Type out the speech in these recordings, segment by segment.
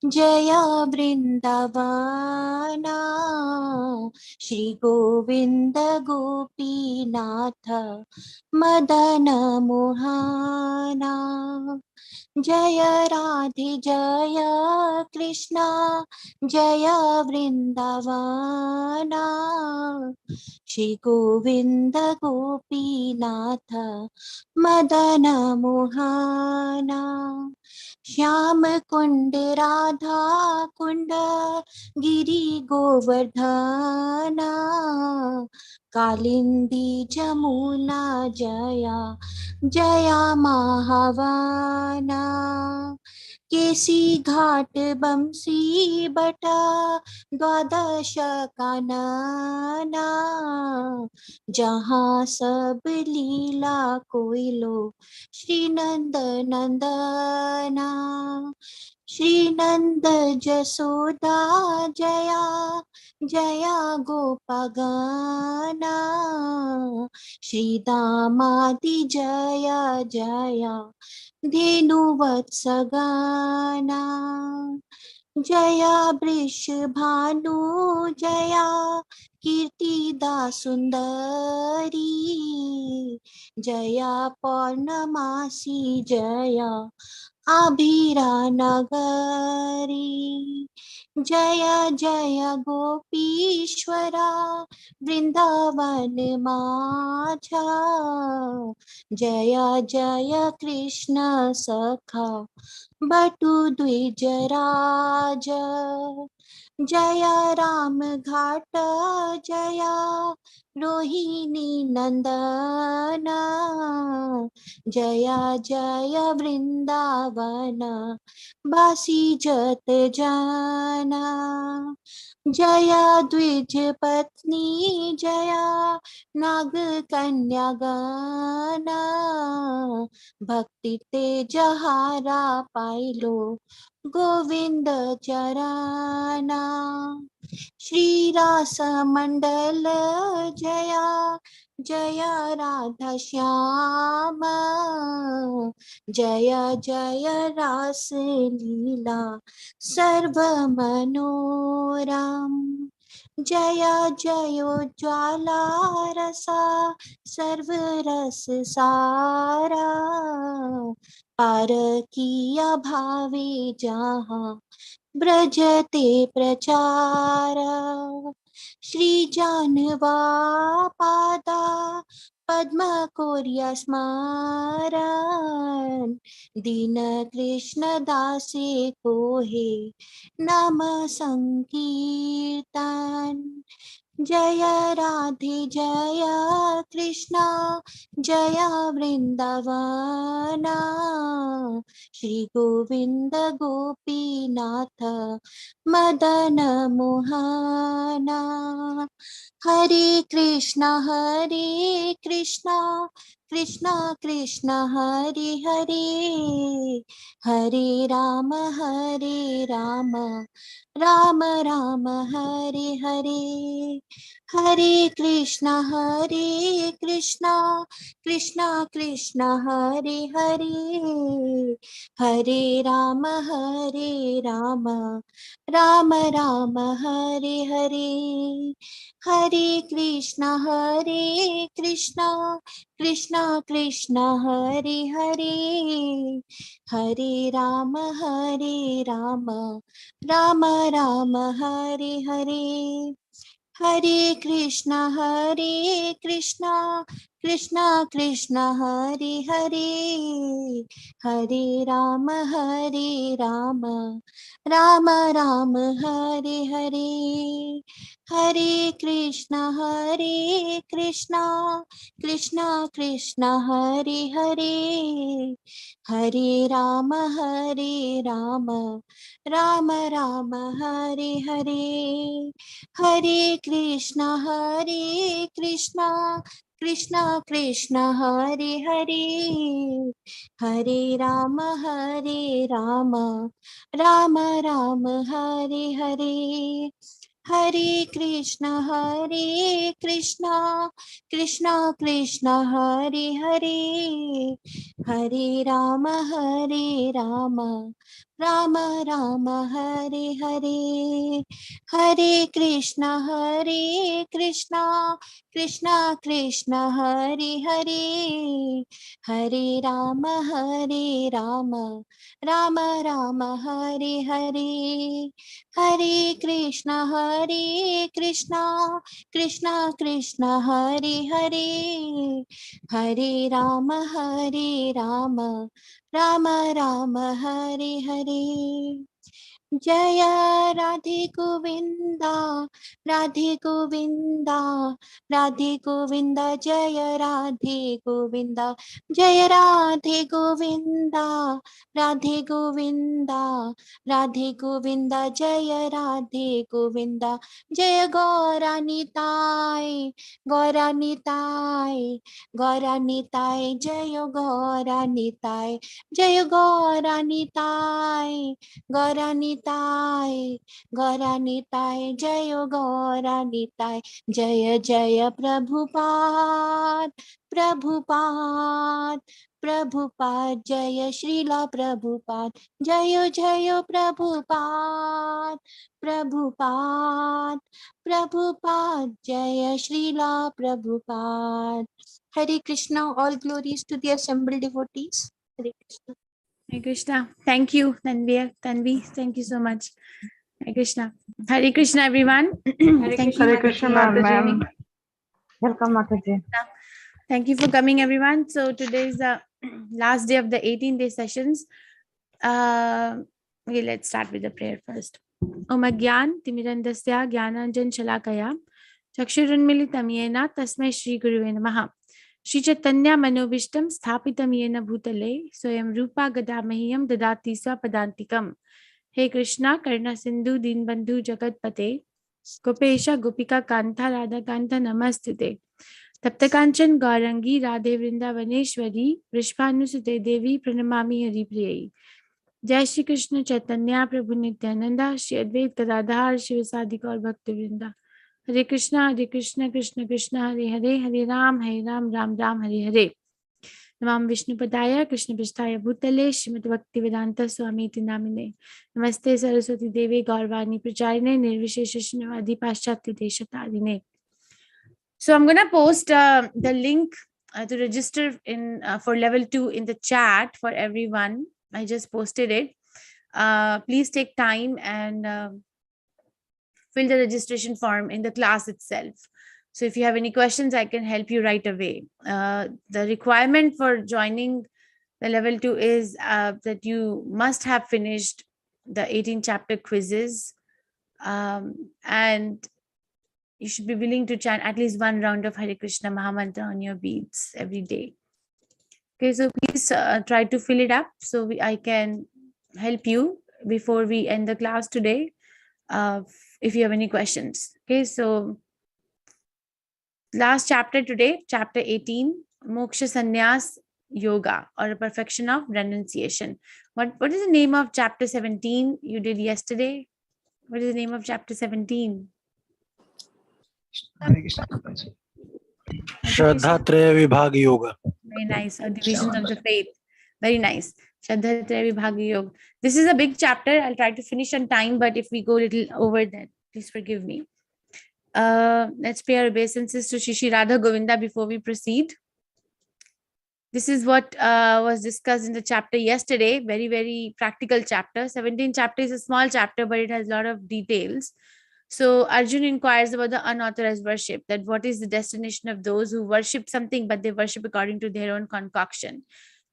जय वृंदावन श्री गोविंद गोपीनाथ मदन मोहना। जय राधे जय कृष्णा जय वृंदावन श्री गोविंद गोपीनाथ मदन मोहना। श्याम कुंड राधा कुंड गिरी गोवर्धना कालिंदी जमुना जया जया महावाना। केसी घाट बंसी बटा द्वादश कानना जहाँ सब लीला कोइलो श्री नंद नंदना। श्री नंद जसोदा जया जया गोपगाना श्री दामादि जया जया धेनुवत्सगाना। जया वृषभानु जया कीर्तिदा सुंदरी जया पौर्णमासी जया आभीरा नगरी। जय जय गोपीश्वरा वृंदावन माझा जय जय कृष्ण सखा बटु द्विजराज। जय राम घाट जया रोहिणी नंदना जय जय वृंदावन बासी जत जाना। जया द्विज पत्नी जया नाग कन्या गाना भक्ति तेज हारा पाइलो गोविंद चराना। श्री रास मंडल जया जया राधा श्याम जय जय रास लीला सर्व मनोरम। जय जयोज्ज्वला रसा सर्व रस सारा पार किया भावे जहाँ ब्रजते प्रचार। श्री जानवा पादा पद्म कोर्य स्मरण दीन कृष्ण दासे को हे नाम संकीर्तन। जय राधे जय कृष्णा जय वृंदावन श्री गोविंद गोपीनाथ मदन मोहना। हरे कृष्णा कृष्णा कृष्णा हरे हरे हरे राम राम राम हरे हरे। हरे कृष्णा कृष्णा कृष्णा हरे हरे हरे राम राम राम हरे हरे। हरे कृष्णा कृष्णा हरे हरे हरे राम राम राम हरे हरे। हरे कृष्णा कृष्णा हरे हरे हरे राम राम राम हरे हरे। हरे कृष्णा कृष्णा हरे हरे हरे राम राम राम हरे हरे। हरे Krishna Krishna Hare Hare Hare Ram Ram Ram Hare Hare. Hare Krishna, Krishna Krishna, Hare Hare, Hare Rama, Rama Rama, Hare Hare, Hare Krishna, Krishna Krishna, Hare Hare, Hare Rama, Rama Rama, Hare Hare, Hare Krishna, Krishna Krishna, Hare Hare, Hare Rama, Rama Rama, Hare Hare. Jaya Radhe Govinda, Radhe Govinda, Radhe Govinda, Jaya Radhe Govinda, Jaya Radhe Govinda, Radhe Govinda, Radhe Govinda, Jaya Radhe Govinda, Jaya Gauranitai, Gauranitai, Gauranitai, Jaya Gauranitai, Jaya Gauranitai. Gauranitai, Gauranitai, Jayo Gauranitai, Jaya Jaya Prabhupada, Prabhupada, Prabhupada, Jaya Srila Prabhupada, Jayo Jayo Prabhupada, Prabhupada, Prabhupada, Jaya Srila Prabhupada. Hare Krishna, all glories to the assembled devotees. Hare Krishna. Hare Krishna. Thank you, Tanvi. Thank you so much. Hare Krishna. Hare Krishna, everyone. Thank you. Hare Krishna, ma'am. Welcome, Mataji. Thank you for coming, everyone. So today is the last day of the 18-day sessions. Okay, let's start with the prayer first. Om Agyan Timirandasya Gyananjan Shalakaya Chakshurunmilitam Yena Tasmai Shri Guruve Namaha. Shri Chaitanya Manobishtam Sthapitam Yena Bhutale Soyam Rupa Gadamahiyam Dadati Swapadantikam. Hey Krishna Karna Sindhu Dinbandhu Jagatpate Gopesha Gopika Kanta Radha Kanta Namastute Taptakanchen Gaurangi Radhe Vrindavaneshwari Vrishpanusute Devi Pranamami Haripriyayi. Jai Shri Krishna Chaitanya Prabhu Nityananda Shri Advait Gadadhar Shivasadi Gaur Bhaktivinda. Hare Krishna, Krishna Krishna, Hare Hare, Hare Ram, Ram Ram, Hare Hare. Namam Vishnu Padaya, Krishna Prasthaya Bhutale, Srimad Bhaktivedanta Swami Namine. Namaste Saraswati Devi Gaurvani Pracharine, Nirvishesha Shnavadi Paschatya Deshatadine. So I'm going to post the link to register in for level 2 in the chat for everyone. I just posted it. Please take time and fill the registration form in the class itself. So if you have any questions, I can help you right away. The requirement for joining the level 2 is that you must have finished the 18 chapter quizzes, and you should be willing to chant at least one round of Hare Krishna Mahamantra on your beads every day. Okay, so please try to fill it up so I can help you before we end the class today. If you have any questions. Okay, so last chapter today, chapter 18, Moksha Sannyas Yoga, or a perfection of renunciation. What is the name of chapter 17 you did yesterday? What is the name of chapter 17? Shraddha Traya Vibhag Yoga. Very nice. Or divisions of the faith. Very nice. Shraddha Traya Vibhag Yoga. This is a big chapter. I'll try to finish on time, but if we go a little over, then please forgive me. Let's pay our obeisances to Shri Radha Govinda before we proceed. This is what was discussed in the chapter yesterday. Very, very practical chapter. 17 chapter is a small chapter, but it has a lot of details. So Arjun inquires about the unauthorized worship, that what is the destination of those who worship something, but they worship according to their own concoction.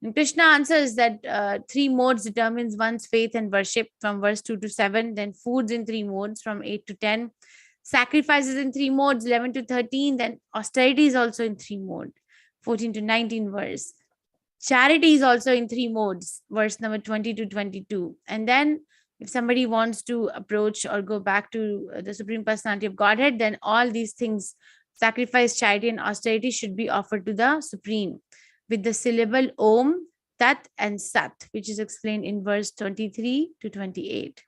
And Krishna answers that 3 modes determines one's faith and worship from verse 2 to 7, then foods in 3 modes from 8 to 10, sacrifices in 3 modes, 11 to 13, then austerity is also in 3 modes, 14 to 19 verse. Charity is also in 3 modes, verse number 20 to 22. And then if somebody wants to approach or go back to the Supreme Personality of Godhead, then all these things, sacrifice, charity, and austerity, should be offered to the Supreme with the syllable Om, Tat, and Sat, which is explained in verse 23 to 28.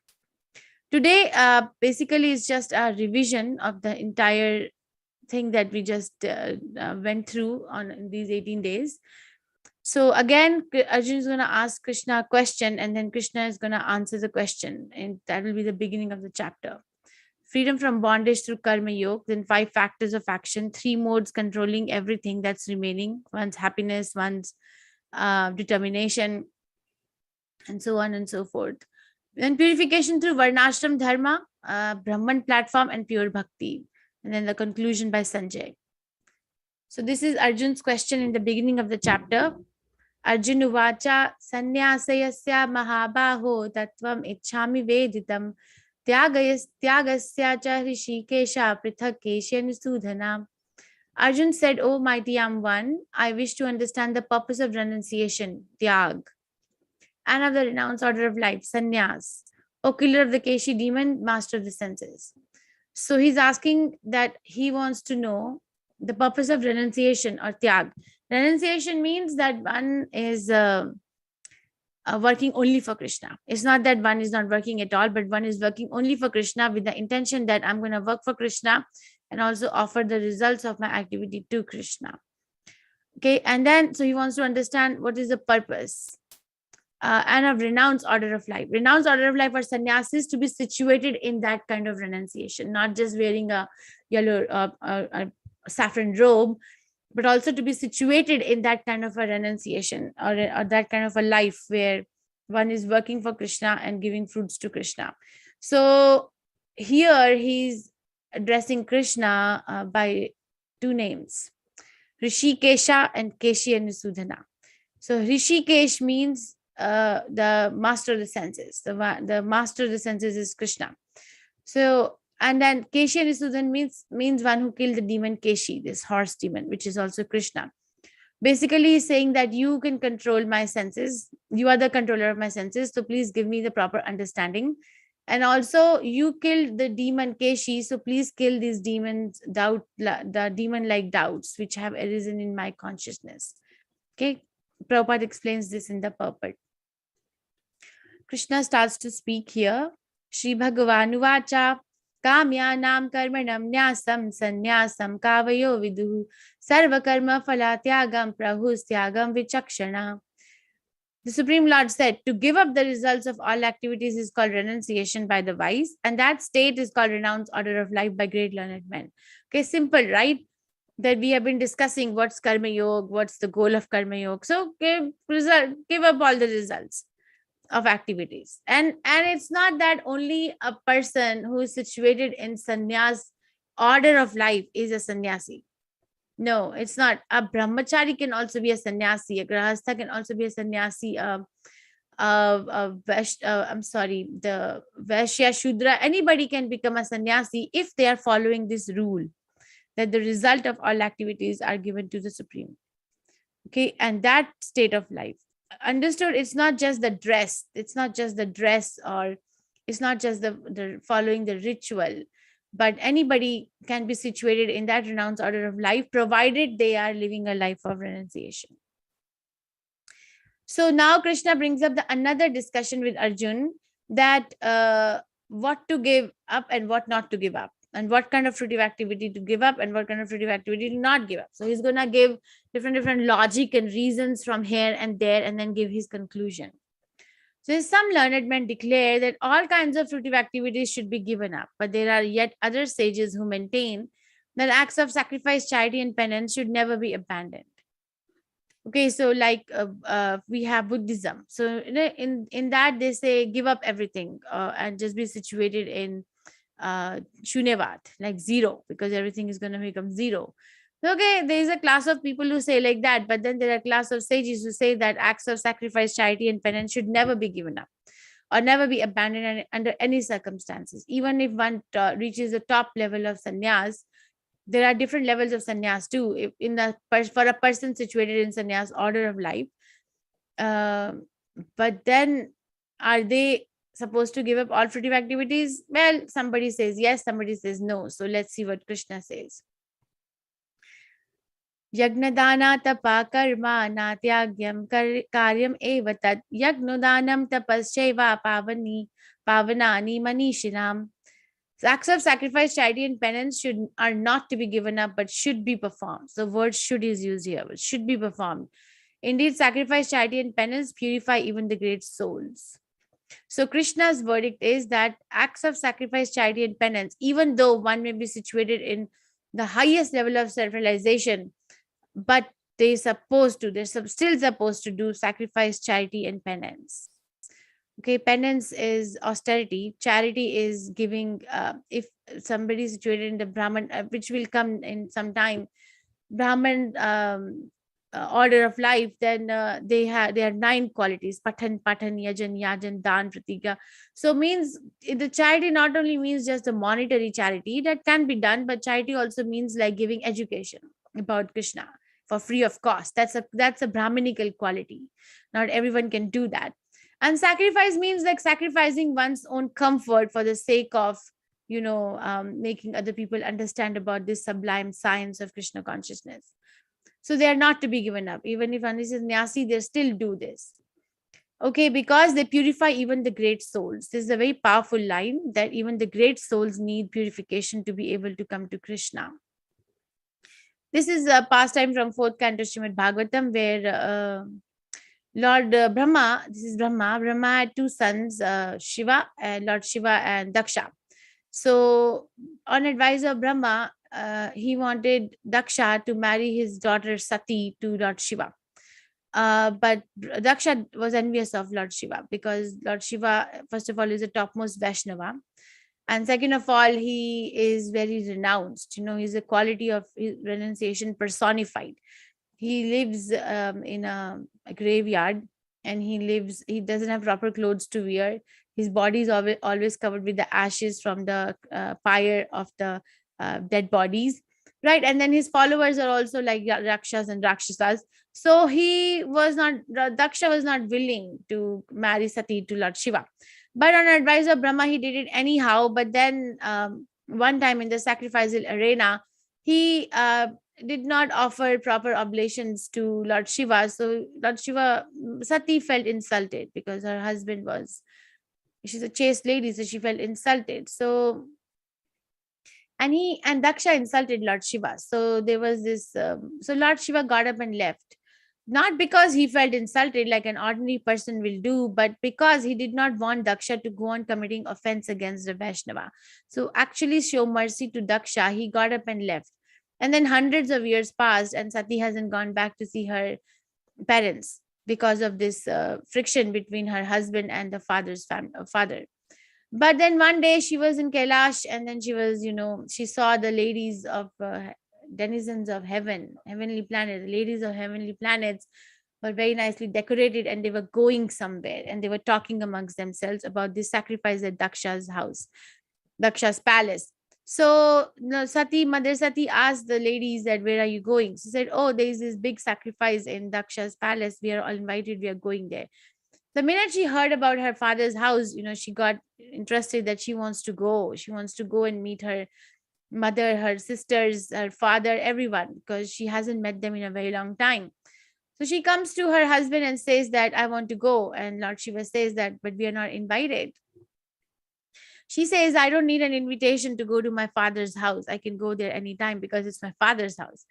Today, basically, is just a revision of the entire thing that we just went through on these 18 days. So again, Arjun is going to ask Krishna a question, and then Krishna is going to answer the question, and that will be the beginning of the chapter. Freedom from bondage through karma yoga, then 5 factors of action, 3 modes controlling everything that's remaining, one's happiness, one's determination, and so on and so forth. Then purification through Varnashram Dharma, Brahman platform, and pure bhakti. And then the conclusion by Sanjay. So this is Arjun's question in the beginning of the chapter. Arjun uvacha sanyasayasya mahabaho tattvam ichhami veditam tyagasya cha hrishikesha prithak keshan sudhana. Arjun said, "O mighty am one, I wish to understand the purpose of renunciation, tyag, and of the renounced order of life, sannyas, O killer of the Keshi demon, master of the senses." So he's asking that he wants to know the purpose of renunciation or tyag. Renunciation means that one is working only for Krishna. It's not that one is not working at all, but one is working only for Krishna with the intention that I'm going to work for Krishna and also offer the results of my activity to Krishna. Okay, and then so he wants to understand what is the purpose. And of renounced order of life. Renounced order of life for sannyasis to be situated in that kind of renunciation, not just wearing a yellow a saffron robe, but also to be situated in that kind of a renunciation or that kind of a life where one is working for Krishna and giving fruits to Krishna. So here he's addressing Krishna by 2 names, Rishikesha and Keshi and Sudhana. So Rishikesh means the master of the senses. The master of the senses is Krishna. So, and then Keshi and Sudhan means one who killed the demon Keshi, this horse demon, which is also Krishna. Basically, he's saying that you can control my senses. You are the controller of my senses. So please give me the proper understanding. And also, you killed the demon Keshi. So please kill these demons, the demon-like doubts which have arisen in my consciousness. Okay. Prabhupada explains this in the purport. Krishna starts to speak here. Shri Bhagavan Uvacha Kamyanam Karmanam Nyasam Sanyasam Kavayo Viduhu Sarva Karma Phalatyagam Prahustyagam Vichakshana. The Supreme Lord said, to give up the results of all activities is called renunciation by the wise, and that state is called renounced order of life by great learned men. Okay, simple, right? That we have been discussing what's karma yoga, what's the goal of karma yoga. So give up all the results of activities. And it's not that only a person who is situated in sannyas order of life is a sannyasi. No, it's not. A brahmachari can also be a sannyasi. A grahastha can also be a sannyasi. The Vaishya Shudra, anybody can become a sannyasi if they are following this rule, that the result of all activities are given to the Supreme. Okay, and that state of life. Understood, it's not just the dress. It's not just the dress, or it's not just the following the ritual, but anybody can be situated in that renounced order of life, provided they are living a life of renunciation. So now Krishna brings up another discussion with Arjun, that what to give up and what not to give up, and what kind of fruitive activity to give up and what kind of fruitive activity to not give up. So he's going to give different logic and reasons from here and there, and then give his conclusion. So some learned men declare that all kinds of fruitive activities should be given up, but there are yet other sages who maintain that acts of sacrifice, charity, and penance should never be abandoned. Okay, so like we have Buddhism. So in that they say give up everything and just be situated in Shunyavat, like zero, because everything is going to become zero. Okay, there is a class of people who say like that, but then there are a class of sages who say that acts of sacrifice, charity, and penance should never be given up or never be abandoned under any circumstances. Even if one reaches the top level of sannyas, there are different levels of sannyas too. If for a person situated in sannyas order of life, but then are they supposed to give up all fruitive activities? Well, somebody says yes, somebody says no. So let's see what Krishna says. Yagnadana tapa karma natyagyam karyam eva tat yagnodanam tapascheva pavani pavanani manishinam. So acts of sacrifice, charity, and penance are not to be given up, but should be performed. So the word should is used here. It should be performed. Indeed, sacrifice, charity, and penance purify even the great souls. So Krishna's verdict is that acts of sacrifice, charity, and penance, even though one may be situated in the highest level of self-realization, but they're still supposed to do sacrifice, charity, and penance. Okay, penance is austerity, charity is giving. If somebody is situated in the Brahman, which will come in some time, Brahman order of life, then they have 9 qualities: patan, yajan, dan, pratika. So means the charity not only means just the monetary charity that can be done, but charity also means like giving education about Krishna for free of cost. That's a Brahminical quality. Not everyone can do that. And sacrifice means like sacrificing one's own comfort for the sake of making other people understand about this sublime science of Krishna consciousness. So they are not to be given up. Even if Anis is Nyasi, they still do this. Okay, because they purify even the great souls. This is a very powerful line, that even the great souls need purification to be able to come to Krishna. This is a pastime from 4th canto Srimad Bhagavatam, where Lord Brahma, this is Brahma had 2 sons, Shiva and Lord Shiva and Daksha. So on advice of Brahma, he wanted Daksha to marry his daughter Sati to Lord Shiva. But Daksha was envious of Lord Shiva, because Lord Shiva, first of all, is the topmost Vaishnava. And second of all, he is very renounced. He's a quality of renunciation personified. He lives in a graveyard, and he doesn't have proper clothes to wear. His body is always covered with the ashes from the fire of the dead bodies, right? And then his followers are also like Rakshas and Rakshasas. So Daksha was not willing to marry Sati to Lord Shiva. But on advice of Brahma, he did it anyhow. But then one time in the sacrificial arena, he did not offer proper oblations to Lord Shiva. So Lord Shiva, Sati felt insulted because her husband she's a chaste lady, so she felt insulted. So and Daksha insulted Lord Shiva. So there was this, so Lord Shiva got up and left. Not because he felt insulted like an ordinary person will do, but because he did not want Daksha to go on committing offense against the Vaishnava. So actually show mercy to Daksha, he got up and left. And then hundreds of years passed, and Sati hasn't gone back to see her parents because of this friction between her husband and the father. But then one day she was in Kailash, and then she saw the ladies of denizens of heavenly planet. The ladies of heavenly planets were very nicely decorated, and they were going somewhere, and they were talking amongst themselves about this sacrifice at Daksha's palace. So Mother Sati asked the ladies that, where are you going? She said, oh, there is this big sacrifice in Daksha's palace. We are all invited. We are going there. The minute she heard about her father's house, she got interested that she wants to go. She wants to go and meet her mother, her sisters, her father, everyone, because she hasn't met them in a very long time. So she comes to her husband and says that, I want to go. And Lord Shiva says that, but we are not invited. She says, I don't need an invitation to go to my father's house. I can go there anytime because it's my father's house.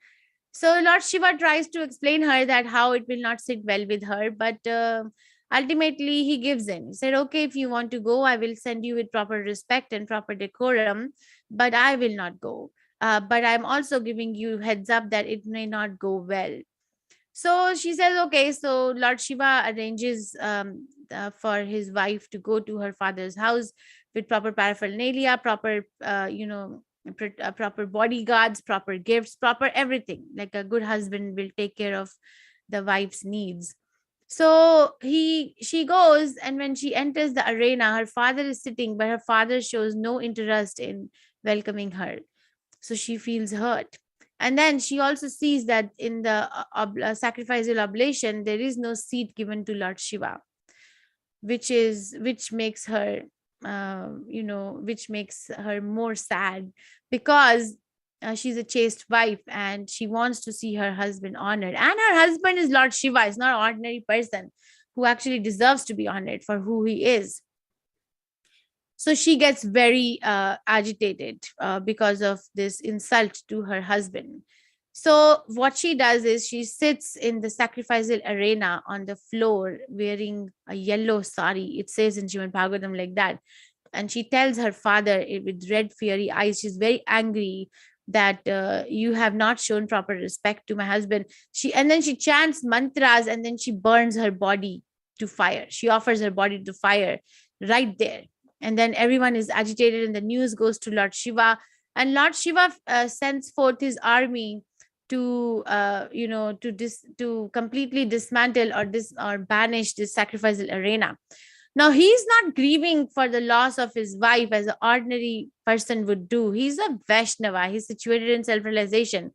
So Lord Shiva tries to explain her that how it will not sit well with her, but ultimately he gives in. He said, okay, if you want to go, I will send you with proper respect and proper decorum, but I will not go. But I'm also giving you heads up that it may not go well. So she says, okay. So Lord Shiva arranges for his wife to go to her father's house with proper paraphernalia, proper, proper bodyguards, proper gifts, proper everything. Like a good husband will take care of the wife's needs. So she goes, and when she enters the arena, her father is sitting, but her father shows no interest in welcoming her. So she feels hurt. And then she also sees that in the sacrificial oblation, there is no seat given to Lord Shiva, which makes her, which makes her more sad, because she's a chaste wife and she wants to see her husband honored. And her husband is Lord Shiva. Is not an ordinary person who actually deserves to be honored for who he is. So she gets very agitated because of this insult to her husband. So what she does is she sits in the sacrificial arena on the floor wearing a yellow sari. It says in Srimad Bhagavatam like that. And she tells her father with red fiery eyes, she's very angry that you have not shown proper respect to my husband. And then she chants mantras, and then she burns her body to fire. She offers her body to fire right there. And then everyone is agitated, and the news goes to Lord Shiva. And Lord Shiva sends forth his army to to completely dismantle or banish this sacrificial arena. Now he's not grieving for the loss of his wife as an ordinary person would do. He's a Vaishnava. He's situated in self-realization,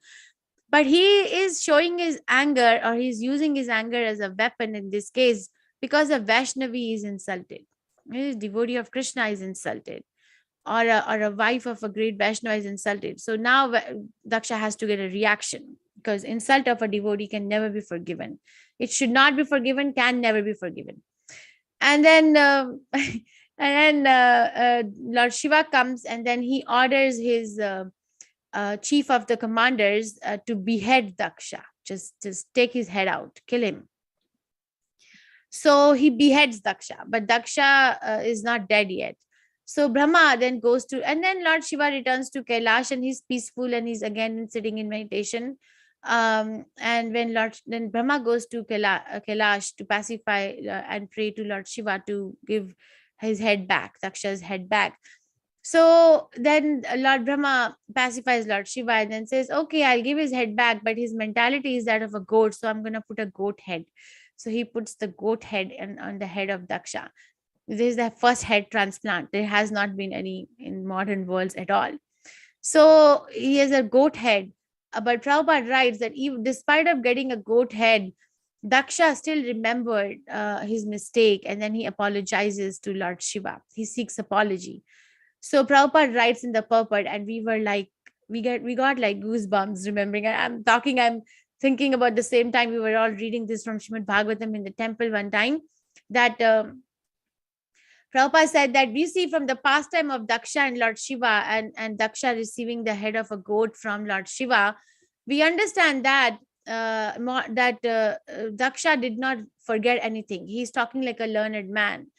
but he is showing his anger, or he's using his anger as a weapon in this case, because a Vaishnavi is insulted. A devotee of Krishna is insulted, or a wife of a great Vaishnava is insulted. So now Daksha has to get a reaction, because insult of a devotee can never be forgiven. It should not be forgiven, can never be forgiven. And then Lord Shiva comes, and then he orders his chief of the commanders to behead Daksha. Just take his head out, kill him. So he beheads Daksha, but Daksha is not dead yet. So Brahma then goes to, and then Lord Shiva returns to Kailash, and he's peaceful, and he's again sitting in meditation. And then Brahma goes to Kailash to pacify and pray to Lord Shiva to give his head back, Daksha's head back. So then Lord Brahma pacifies Lord Shiva and then says, okay, I'll give his head back, but his mentality is that of a goat, so I'm going to put a goat head. So he puts the goat head on the head of Daksha. This is the first head transplant. There has not been any in modern worlds at all. So he has a goat head. But Prabhupada writes that even despite of getting a goat head, Daksha still remembered his mistake, and then he apologizes to Lord Shiva. He seeks apology. So Prabhupada writes in the purport, and we were like, we got like goosebumps remembering. I'm thinking about the same time we were all reading this from Srimad Bhagavatam in the temple one time, that Prabhupada said that we see from the pastime of Daksha and Lord Shiva, and Daksha receiving the head of a goat from Lord Shiva, we understand that Daksha did not forget anything. He's talking like a learned man.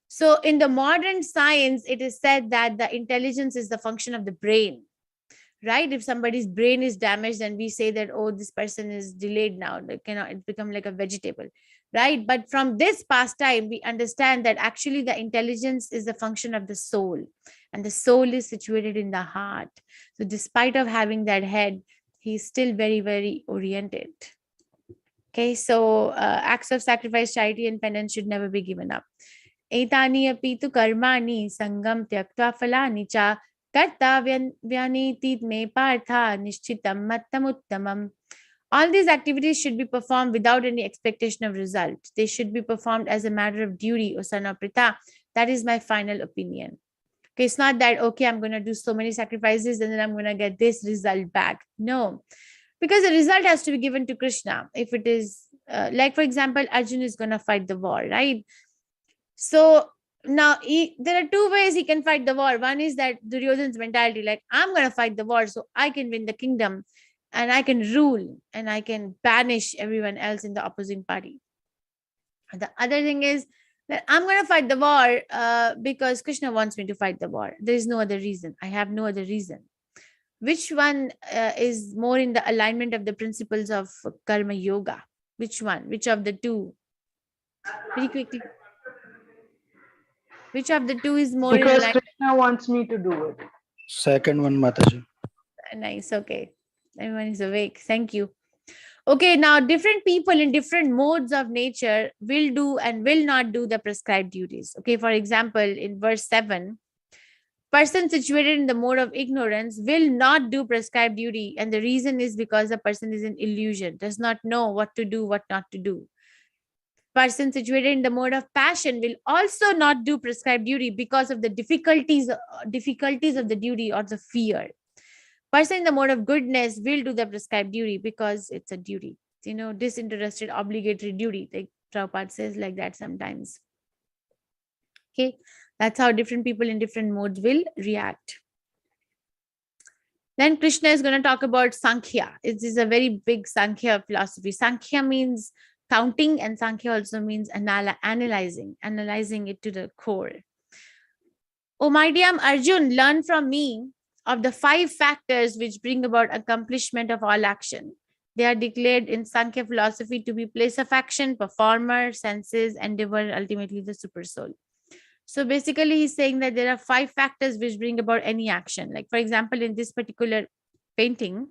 So in the modern science, it is said that the intelligence is the function of the brain, right? If somebody's brain is damaged, then we say that, oh, this person is delayed now. It cannot become like a vegetable, right? But from this pastime, we understand that actually the intelligence is the function of the soul, and the soul is situated in the heart. So despite of having that head, he's still very, very oriented. Okay, so acts of sacrifice, charity, and penance should never be given up. Etani api tu karmani sangam tyaktva phalani cha kartavyanitit me partha nishchitam mattam uttamam. All these activities should be performed without any expectation of result. They should be performed as a matter of duty, O son of Pritha. That is my final opinion. Okay, it's not that, okay, I'm going to do so many sacrifices and then I'm going to get this result back. No, because the result has to be given to Krishna. If it is, like for example, Arjuna is going to fight the war, right? So now there are two ways he can fight the war. One is that Duryodhana's mentality, like, I'm going to fight the war so I can win the kingdom and I can rule and I can banish everyone else in the opposing party. And the other thing is that I'm going to fight the war because Krishna wants me to fight the war. There is no other reason. I have no other reason. Which one is more in the alignment of the principles of karma yoga? Which one? Which of the two? Very quickly. Which of the two is more Because in alignment? Krishna wants me to do it. Second one, Mataji. Nice. Okay. Everyone is awake. Thank you. Okay. Now, different people in different modes of nature will do and will not do the prescribed duties. Okay. For example, in verse 7, person situated in the mode of ignorance will not do prescribed duty. And the reason is because the person is in illusion, does not know what to do, what not to do. Person situated in the mode of passion will also not do prescribed duty because of the difficulties of the duty or the fear. Person in the mode of goodness will do the prescribed duty because it's a duty, disinterested obligatory duty, like Prabhupada says like that sometimes. Okay, That's how different people in different modes will react. Then Krishna is going to talk about sankhya. It is a very big sankhya philosophy. Sankhya means counting, and sankhya also means analyzing it to the core. O my dear Arjun, learn from me of the 5 factors which bring about accomplishment of all action. They are declared in Sankhya philosophy to be place of action, performer, senses, endeavor, ultimately the super soul. So basically, he's saying that there are 5 factors which bring about any action. Like, for example, in this particular painting,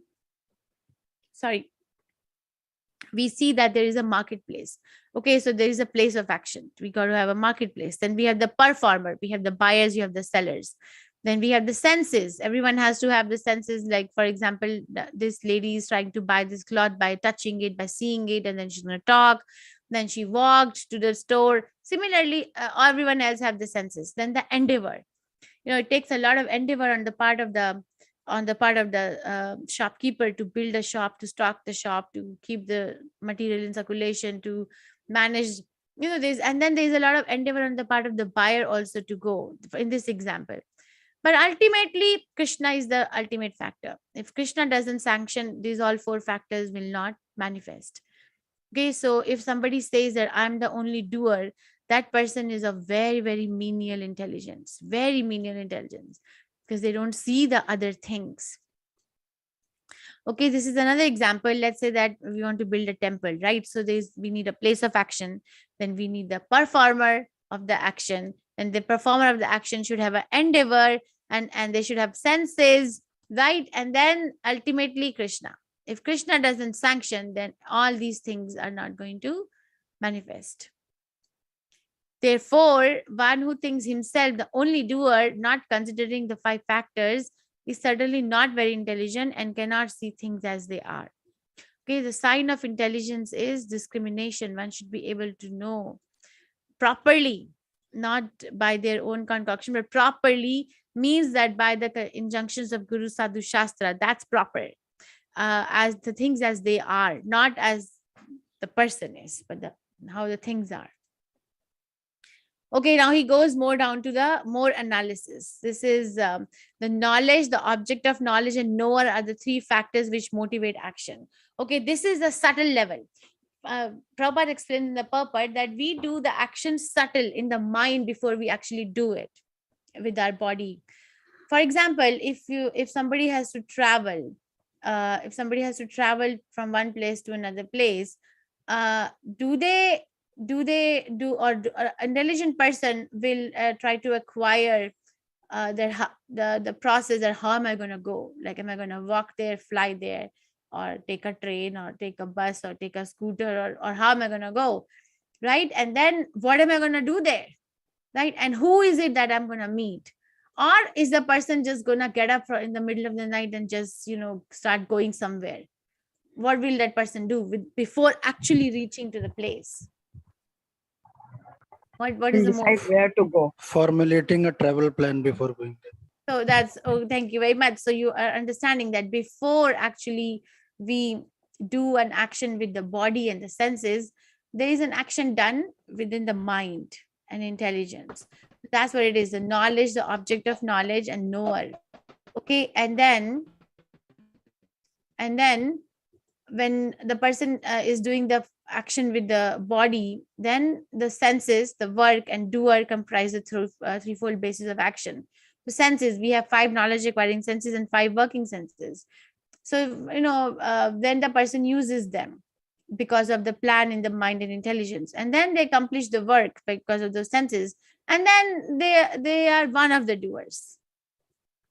we see that there is a marketplace. Okay, so there is a place of action. We got to have a marketplace. Then we have the performer, we have the buyers, you have the sellers. Then we have the senses. Everyone has to have the senses. Like, for example, this lady is trying to buy this cloth by touching it, by seeing it, and then she's going to talk. Then she walked to the store. Similarly, everyone else have the senses. Then the endeavor. It takes a lot of endeavor on the part of the shopkeeper to build a shop, to stock the shop, to keep the material in circulation, to manage. And then there's a lot of endeavor on the part of the buyer also to go in this example. But ultimately, Krishna is the ultimate factor. If Krishna doesn't sanction, these all 4 factors will not manifest. Okay, so if somebody says that I'm the only doer, that person is of very, very menial intelligence, because they don't see the other things. Okay, this is another example. Let's say that we want to build a temple, right? So we need a place of action. Then we need the performer of the action. And the performer of the action should have an endeavor, and they should have senses, right? And then ultimately Krishna. If Krishna doesn't sanction, then all these things are not going to manifest. Therefore, one who thinks himself the only doer, not considering the 5 factors, is certainly not very intelligent and cannot see things as they are. Okay, the sign of intelligence is discrimination. One should be able to know properly, not by their own concoction, but properly means that by the injunctions of Guru, Sadhu, Shastra, that's proper. As the things as they are, not as the person is, but how the things are. Okay, now he goes more down to the more analysis. This is the knowledge, the object of knowledge, and knower are the 3 factors which motivate action. Okay, this is the subtle level. Prabhupada explained in the purport that we do the action subtle in the mind before we actually do it with our body. For example, if somebody has to travel, from one place to another place, an intelligent person will try to acquire the process that how am I going to go? Like, am I going to walk there, fly there, or take a train, or take a bus, or take a scooter, or how am I going to go, right? And then what am I going to do there, right? And who is it that I'm going to meet? Or is the person just going to get up in the middle of the night and just, start going somewhere? What will that person do before actually reaching to the place? What is the Decide where to go. Formulating a travel plan before going there. So thank you very much. So you are understanding that before actually we do an action with the body and the senses, there is an action done within the mind and intelligence. That's what it is, the knowledge, the object of knowledge, and knower. Okay, and then when the person is doing the action with the body, then the senses, the work, and doer comprise the threefold basis of action. The senses, we have 5 knowledge acquiring senses and 5 working senses. So then the person uses them because of the plan in the mind and intelligence, and then they accomplish the work because of those senses, and then they are one of the doers.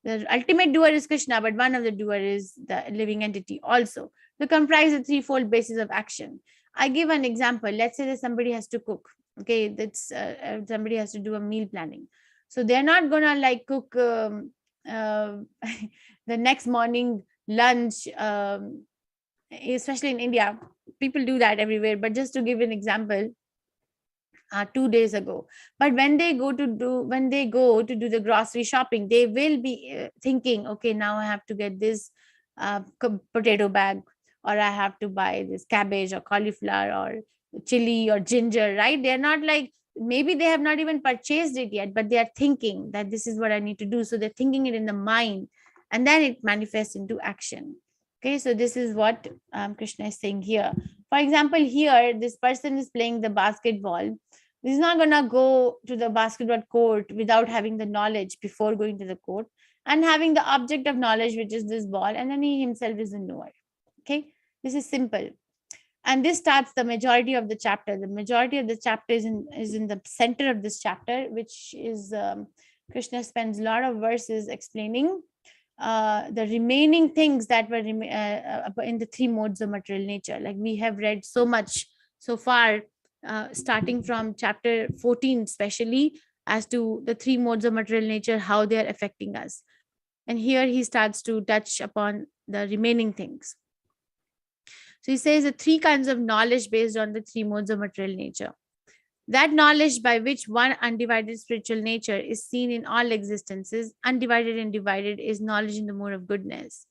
The ultimate doer is Krishna, but one of the doer is the living entity also. They comprise the threefold basis of action. I give an example. Let's say that somebody has to cook. Okay, that's somebody has to do a meal planning. So they're not gonna cook the next morning lunch, especially in India. People do that everywhere. But just to give an example, 2 days ago. But when they go to do the grocery shopping, they will be thinking, okay, now I have to get this potato bag, or I have to buy this cabbage or cauliflower or chili or ginger, right? They're not maybe they have not even purchased it yet, but they are thinking that this is what I need to do. So they're thinking it in the mind, and then it manifests into action. Okay, so this is what Krishna is saying here. For example, here, this person is playing the basketball. He's not going to go to the basketball court without having the knowledge before going to the court and having the object of knowledge, which is this ball, and then he himself is a knower. Okay, this is simple. And this starts the majority of the chapter. The majority of the chapter is in the center of this chapter, which is Krishna spends a lot of verses explaining the remaining things that were in the three modes of material nature. Like we have read so much so far, starting from chapter 14, especially as to the three modes of material nature, how they are affecting us. And here he starts to touch upon the remaining things. So he says the three kinds of knowledge based on the three modes of material nature. That knowledge by which one undivided spiritual nature is seen in all existences, undivided and divided, is knowledge in the mode of goodness.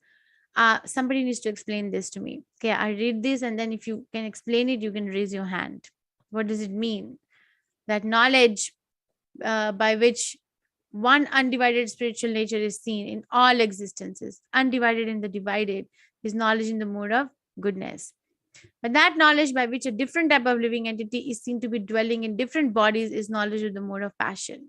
Somebody needs to explain this to me. Okay, I read this, and then if you can explain it, you can raise your hand. What does it mean? That knowledge by which one undivided spiritual nature is seen in all existences, undivided and the divided, is knowledge in the mode of goodness. But that knowledge by which a different type of living entity is seen to be dwelling in different bodies is knowledge of the mode of passion.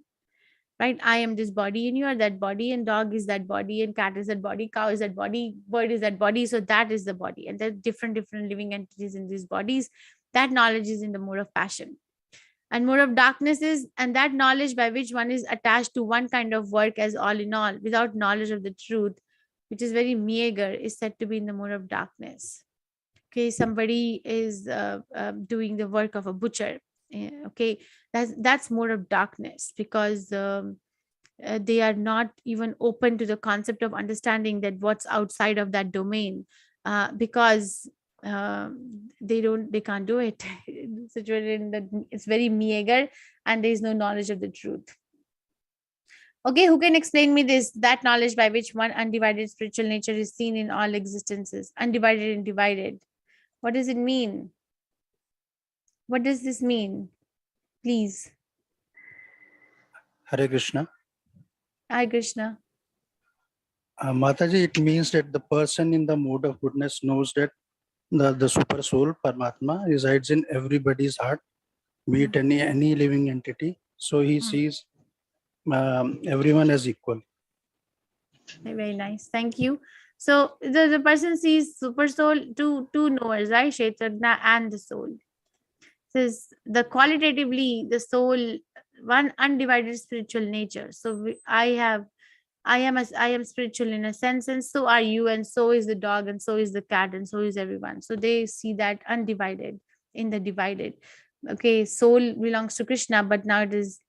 Right? I am this body and you are that body, and dog is that body, and cat is that body, cow is that body, bird is that body. So that is the body. And there are different living entities in these bodies. That knowledge is in the mode of passion. And mode of darkness is, and that knowledge by which one is attached to one kind of work as all in all, without knowledge of the truth, which is very meager, is said to be in the mode of darkness. Okay, somebody is doing the work of a butcher. Okay, that's mode of darkness, because they are not even open to the concept of understanding that what's outside of that domain, because they can't do it. Situated in that, it's very meager, and there is no knowledge of the truth. Okay, who can explain me this? That knowledge by which one undivided spiritual nature is seen in all existences, undivided and divided. What does it mean? What does this mean? Please. Hare Krishna. Hare Krishna. Mataji, it means that the person in the mode of goodness knows that the super soul, Paramatma, resides in everybody's heart, be it any living entity. So he sees everyone as equal. Very nice. Thank you. So the person sees super soul, two knowers, right? Chaitanya and the soul. Says the qualitatively the soul, one undivided spiritual nature. So I am spiritual in a sense, and so are you, and so is the dog, and so is the cat, and so is everyone. So they see that undivided in the divided. Okay, soul belongs to Krishna, but now it is,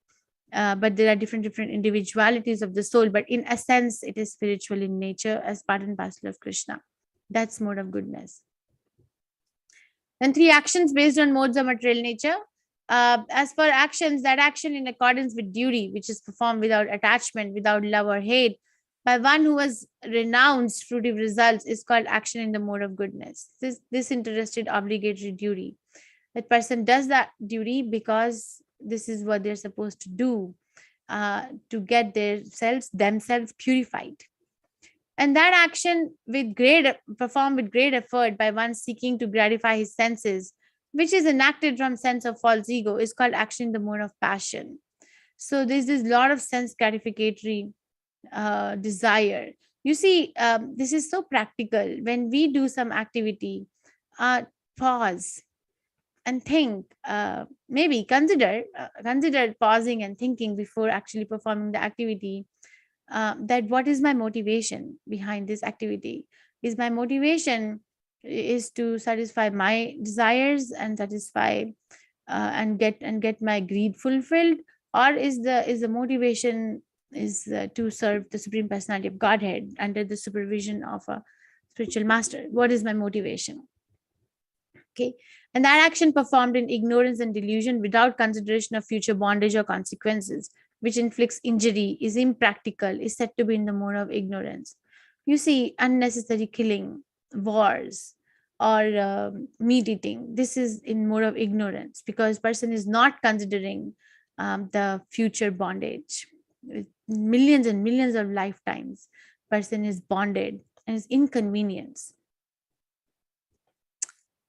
but there are different individualities of the soul. But in a sense, it is spiritual in nature, as part and parcel of Krishna. That's mode of goodness. Then three actions based on modes of material nature. As for actions, that action in accordance with duty, which is performed without attachment, without love or hate, by one who has renounced fruitive results, is called action in the mode of goodness. This disinterested obligatory duty. That person does that duty because this is what they're supposed to do, to get themselves purified. And that action performed with great effort by one seeking to gratify his senses, which is enacted from sense of false ego, is called action in the mode of passion. So there's this lot of sense gratificatory desire. You see, this is so practical. When we do some activity, pause and think, maybe consider pausing and thinking before actually performing the activity. That what is my motivation behind this activity? Is my motivation is to satisfy my desires and satisfy and get my greed fulfilled, or is the motivation is to serve the Supreme Personality of Godhead under the supervision of a spiritual master? What is my motivation? Okay, and that action performed in ignorance and delusion without consideration of future bondage or consequences, which inflicts injury, is impractical, is said to be in the mode of ignorance. You see, unnecessary killing, wars, or meat eating, this is in mode of ignorance, because person is not considering the future bondage. With millions and millions of lifetimes, person is bonded and is inconvenienced.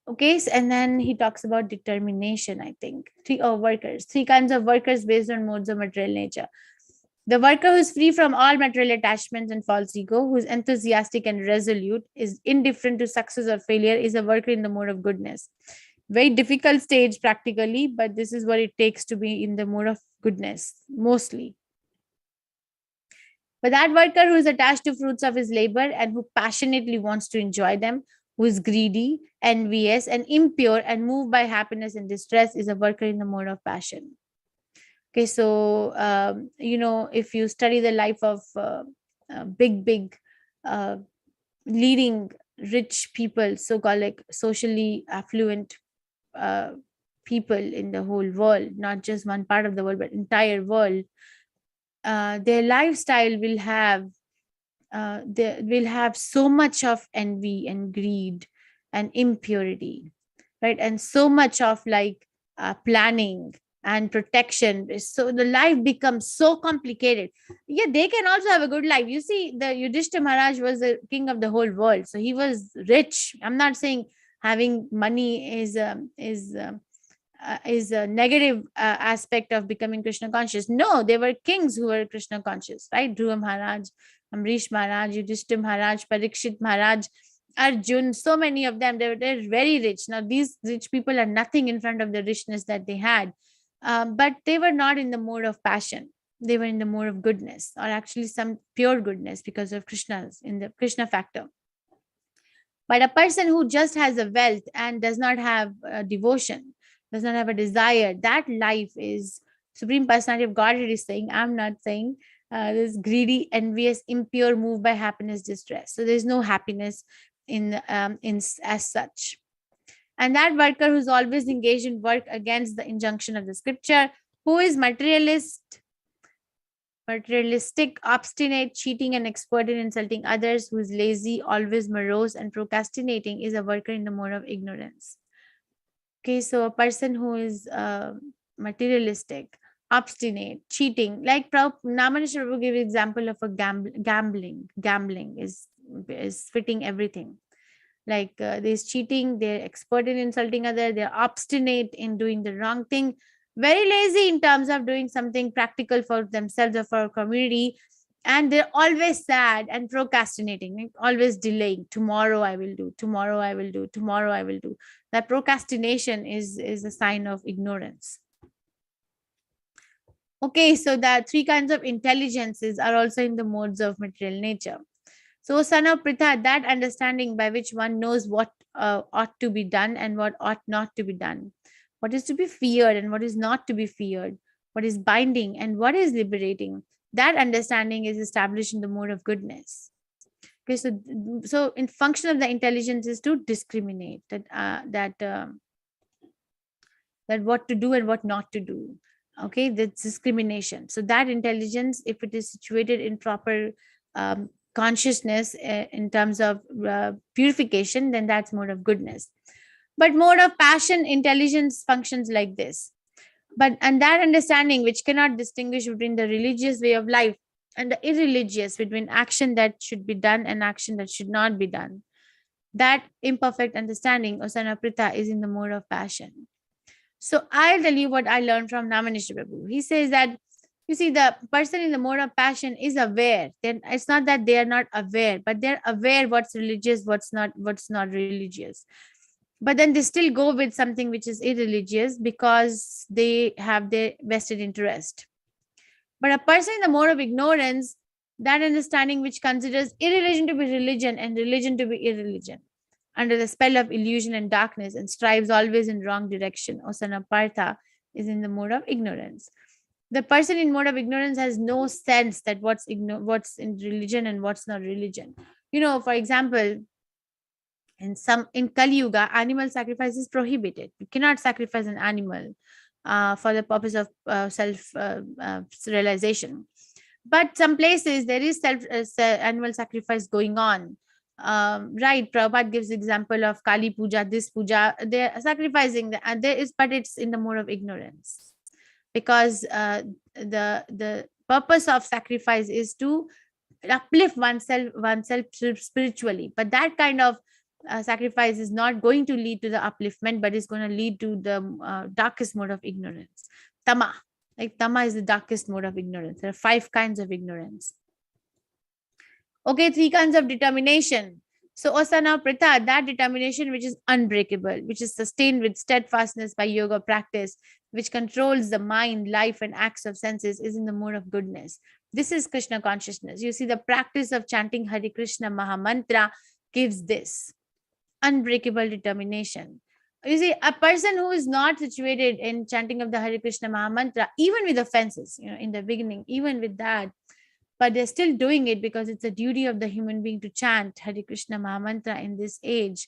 Okay, and then he talks about determination, I think. Three kinds of workers based on modes of material nature. The worker who is free from all material attachments and false ego, who is enthusiastic and resolute, is indifferent to success or failure, is a worker in the mode of goodness. Very difficult stage practically, but this is what it takes to be in the mode of goodness, mostly. But that worker who is attached to fruits of his labor and who passionately wants to enjoy them, who is greedy, envious, and impure and moved by happiness and distress, is a worker in the mode of passion. Okay, so, if you study the life of big leading rich people, so-called like socially affluent people in the whole world, not just one part of the world, but entire world, their lifestyle will have they will have so much of envy and greed and impurity, right? And so much of like planning and protection. So the life becomes so complicated. Yeah, they can also have a good life. You see, the Yudhishthira Maharaj was the king of the whole world, so he was rich. I'm not saying having money is a negative aspect of becoming Krishna conscious. No, they were kings who were Krishna conscious, right? Dhruva Maharaj, Amrish Maharaj, Yudhishthira Maharaj, Parikshit Maharaj, Arjun, so many of them, they're very rich. Now, these rich people are nothing in front of the richness that they had. But they were not in the mode of passion. They were in the mode of goodness, or actually some pure goodness because of Krishna's, in the Krishna factor. But a person who just has a wealth and does not have devotion, does not have a desire, that life is Supreme Personality of Godhead is saying, I'm not saying, this greedy, envious, impure, moved by happiness, distress. So there's no happiness in as such. And that worker who's always engaged in work against the injunction of the scripture, who is materialistic, obstinate, cheating, and expert in insulting others, who is lazy, always morose, and procrastinating, is a worker in the mode of ignorance. Okay, so a person who is materialistic, obstinate, cheating, like Namanisha Prabhu gave example of a gambling. Gambling is fitting everything. Like there's cheating, they're expert in insulting others, they're obstinate in doing the wrong thing, very lazy in terms of doing something practical for themselves or for our community, and they're always sad and procrastinating, like always delaying. Tomorrow I will do, tomorrow I will do, tomorrow I will do. That procrastination is a sign of ignorance. Okay, so the three kinds of intelligences are also in the modes of material nature. So, son of Pritha, that understanding by which one knows what ought to be done and what ought not to be done, what is to be feared and what is not to be feared, what is binding and what is liberating, that understanding is established in the mode of goodness. Okay, so in function of the intelligence is to discriminate that what to do and what not to do. Okay, that's discrimination. So that intelligence, if it is situated in proper consciousness in terms of purification, then that's mode of goodness. But mode of passion, intelligence functions like this. And that understanding which cannot distinguish between the religious way of life and the irreligious, between action that should be done and action that should not be done, that imperfect understanding, O son of Pritha, is in the mode of passion. So I'll tell you what I learned from Namanisha Prabhu. He says that, you see, the person in the mode of passion is aware. Then it's not that they are not aware, but they're aware what's religious, what's not religious. But then they still go with something which is irreligious because they have their vested interest. But a person in the mode of ignorance, that understanding which considers irreligion to be religion and religion to be irreligion, under the spell of illusion and darkness, and strives always in wrong direction, O son of Partha, is in the mode of ignorance. The person in mode of ignorance has no sense that what's in religion and what's not religion. For example, in Kali Yuga, animal sacrifice is prohibited. You cannot sacrifice an animal for the purpose of self realization. But some places there is animal sacrifice going on. Right, Prabhupada gives example of Kali Puja, this Puja, they're sacrificing, but it's in the mode of ignorance. because the purpose of sacrifice is to uplift oneself spiritually. But that kind of sacrifice is not going to lead to the upliftment, but is going to lead to the darkest mode of ignorance. Tama. Like tama is the darkest mode of ignorance. There are 5 kinds of ignorance. Okay, 3 kinds of determination. So asana pritha, that determination which is unbreakable, which is sustained with steadfastness by yoga practice, which controls the mind, life, and acts of senses, is in the mode of goodness. This is Krishna consciousness. You see, the practice of chanting Hare Krishna Mahamantra gives this unbreakable determination. You see, a person who is not situated in chanting of the Hare Krishna Mahamantra, even with offenses, in the beginning, even with that, but they're still doing it because it's a duty of the human being to chant Hare Krishna Mahamantra in this age.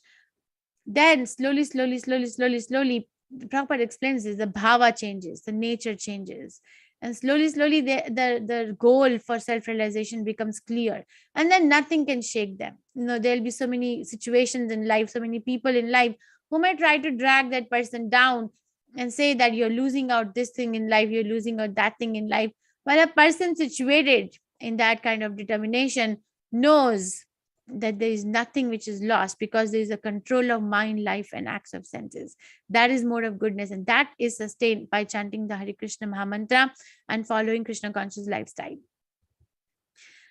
Then slowly, Prabhupada explains this, the bhava changes, the nature changes. And slowly, the goal for self-realization becomes clear. And then nothing can shake them. There'll be so many situations in life, so many people in life who might try to drag that person down and say that you're losing out this thing in life, you're losing out that thing in life. But a person situated in that kind of determination knows that there is nothing which is lost, because there is a control of mind, life, and acts of senses. That is mode of goodness, and that is sustained by chanting the Hare Krishna Mahamantra and following Krishna conscious lifestyle.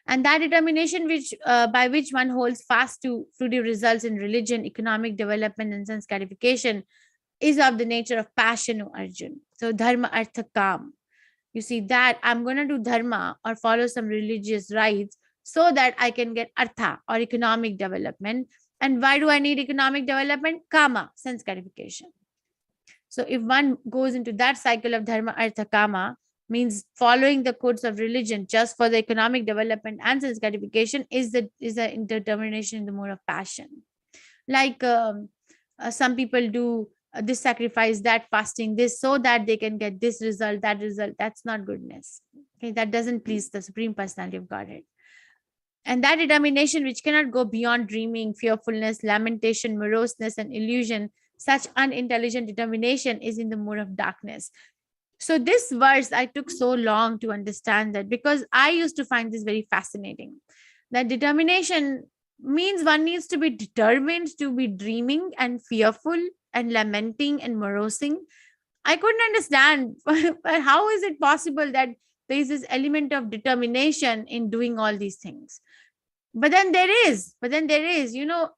And that determination by which one holds fast to fruitive results in religion, economic development, and sense gratification is of the nature of passion, O Arjun. So dharma, artha, kam. You see that I'm going to do dharma or follow some religious rites so that I can get artha or economic development. And why do I need economic development? Kama, sense gratification. So if one goes into that cycle of dharma, artha, kama, means following the codes of religion just for the economic development and sense gratification, is a determination in the mode of passion. Like some people do this sacrifice, that fasting, this, so that they can get this result, that result. That's not goodness. Okay, that doesn't please the Supreme Personality of Godhead. And that determination which cannot go beyond dreaming, fearfulness, lamentation, moroseness, and illusion, such unintelligent determination is in the mode of darkness. So this verse, I took so long to understand that, because I used to find this very fascinating. That determination means one needs to be determined to be dreaming and fearful and lamenting and morosing. I couldn't understand, but how is it possible that there is this element of determination in doing all these things? But then there is, do you know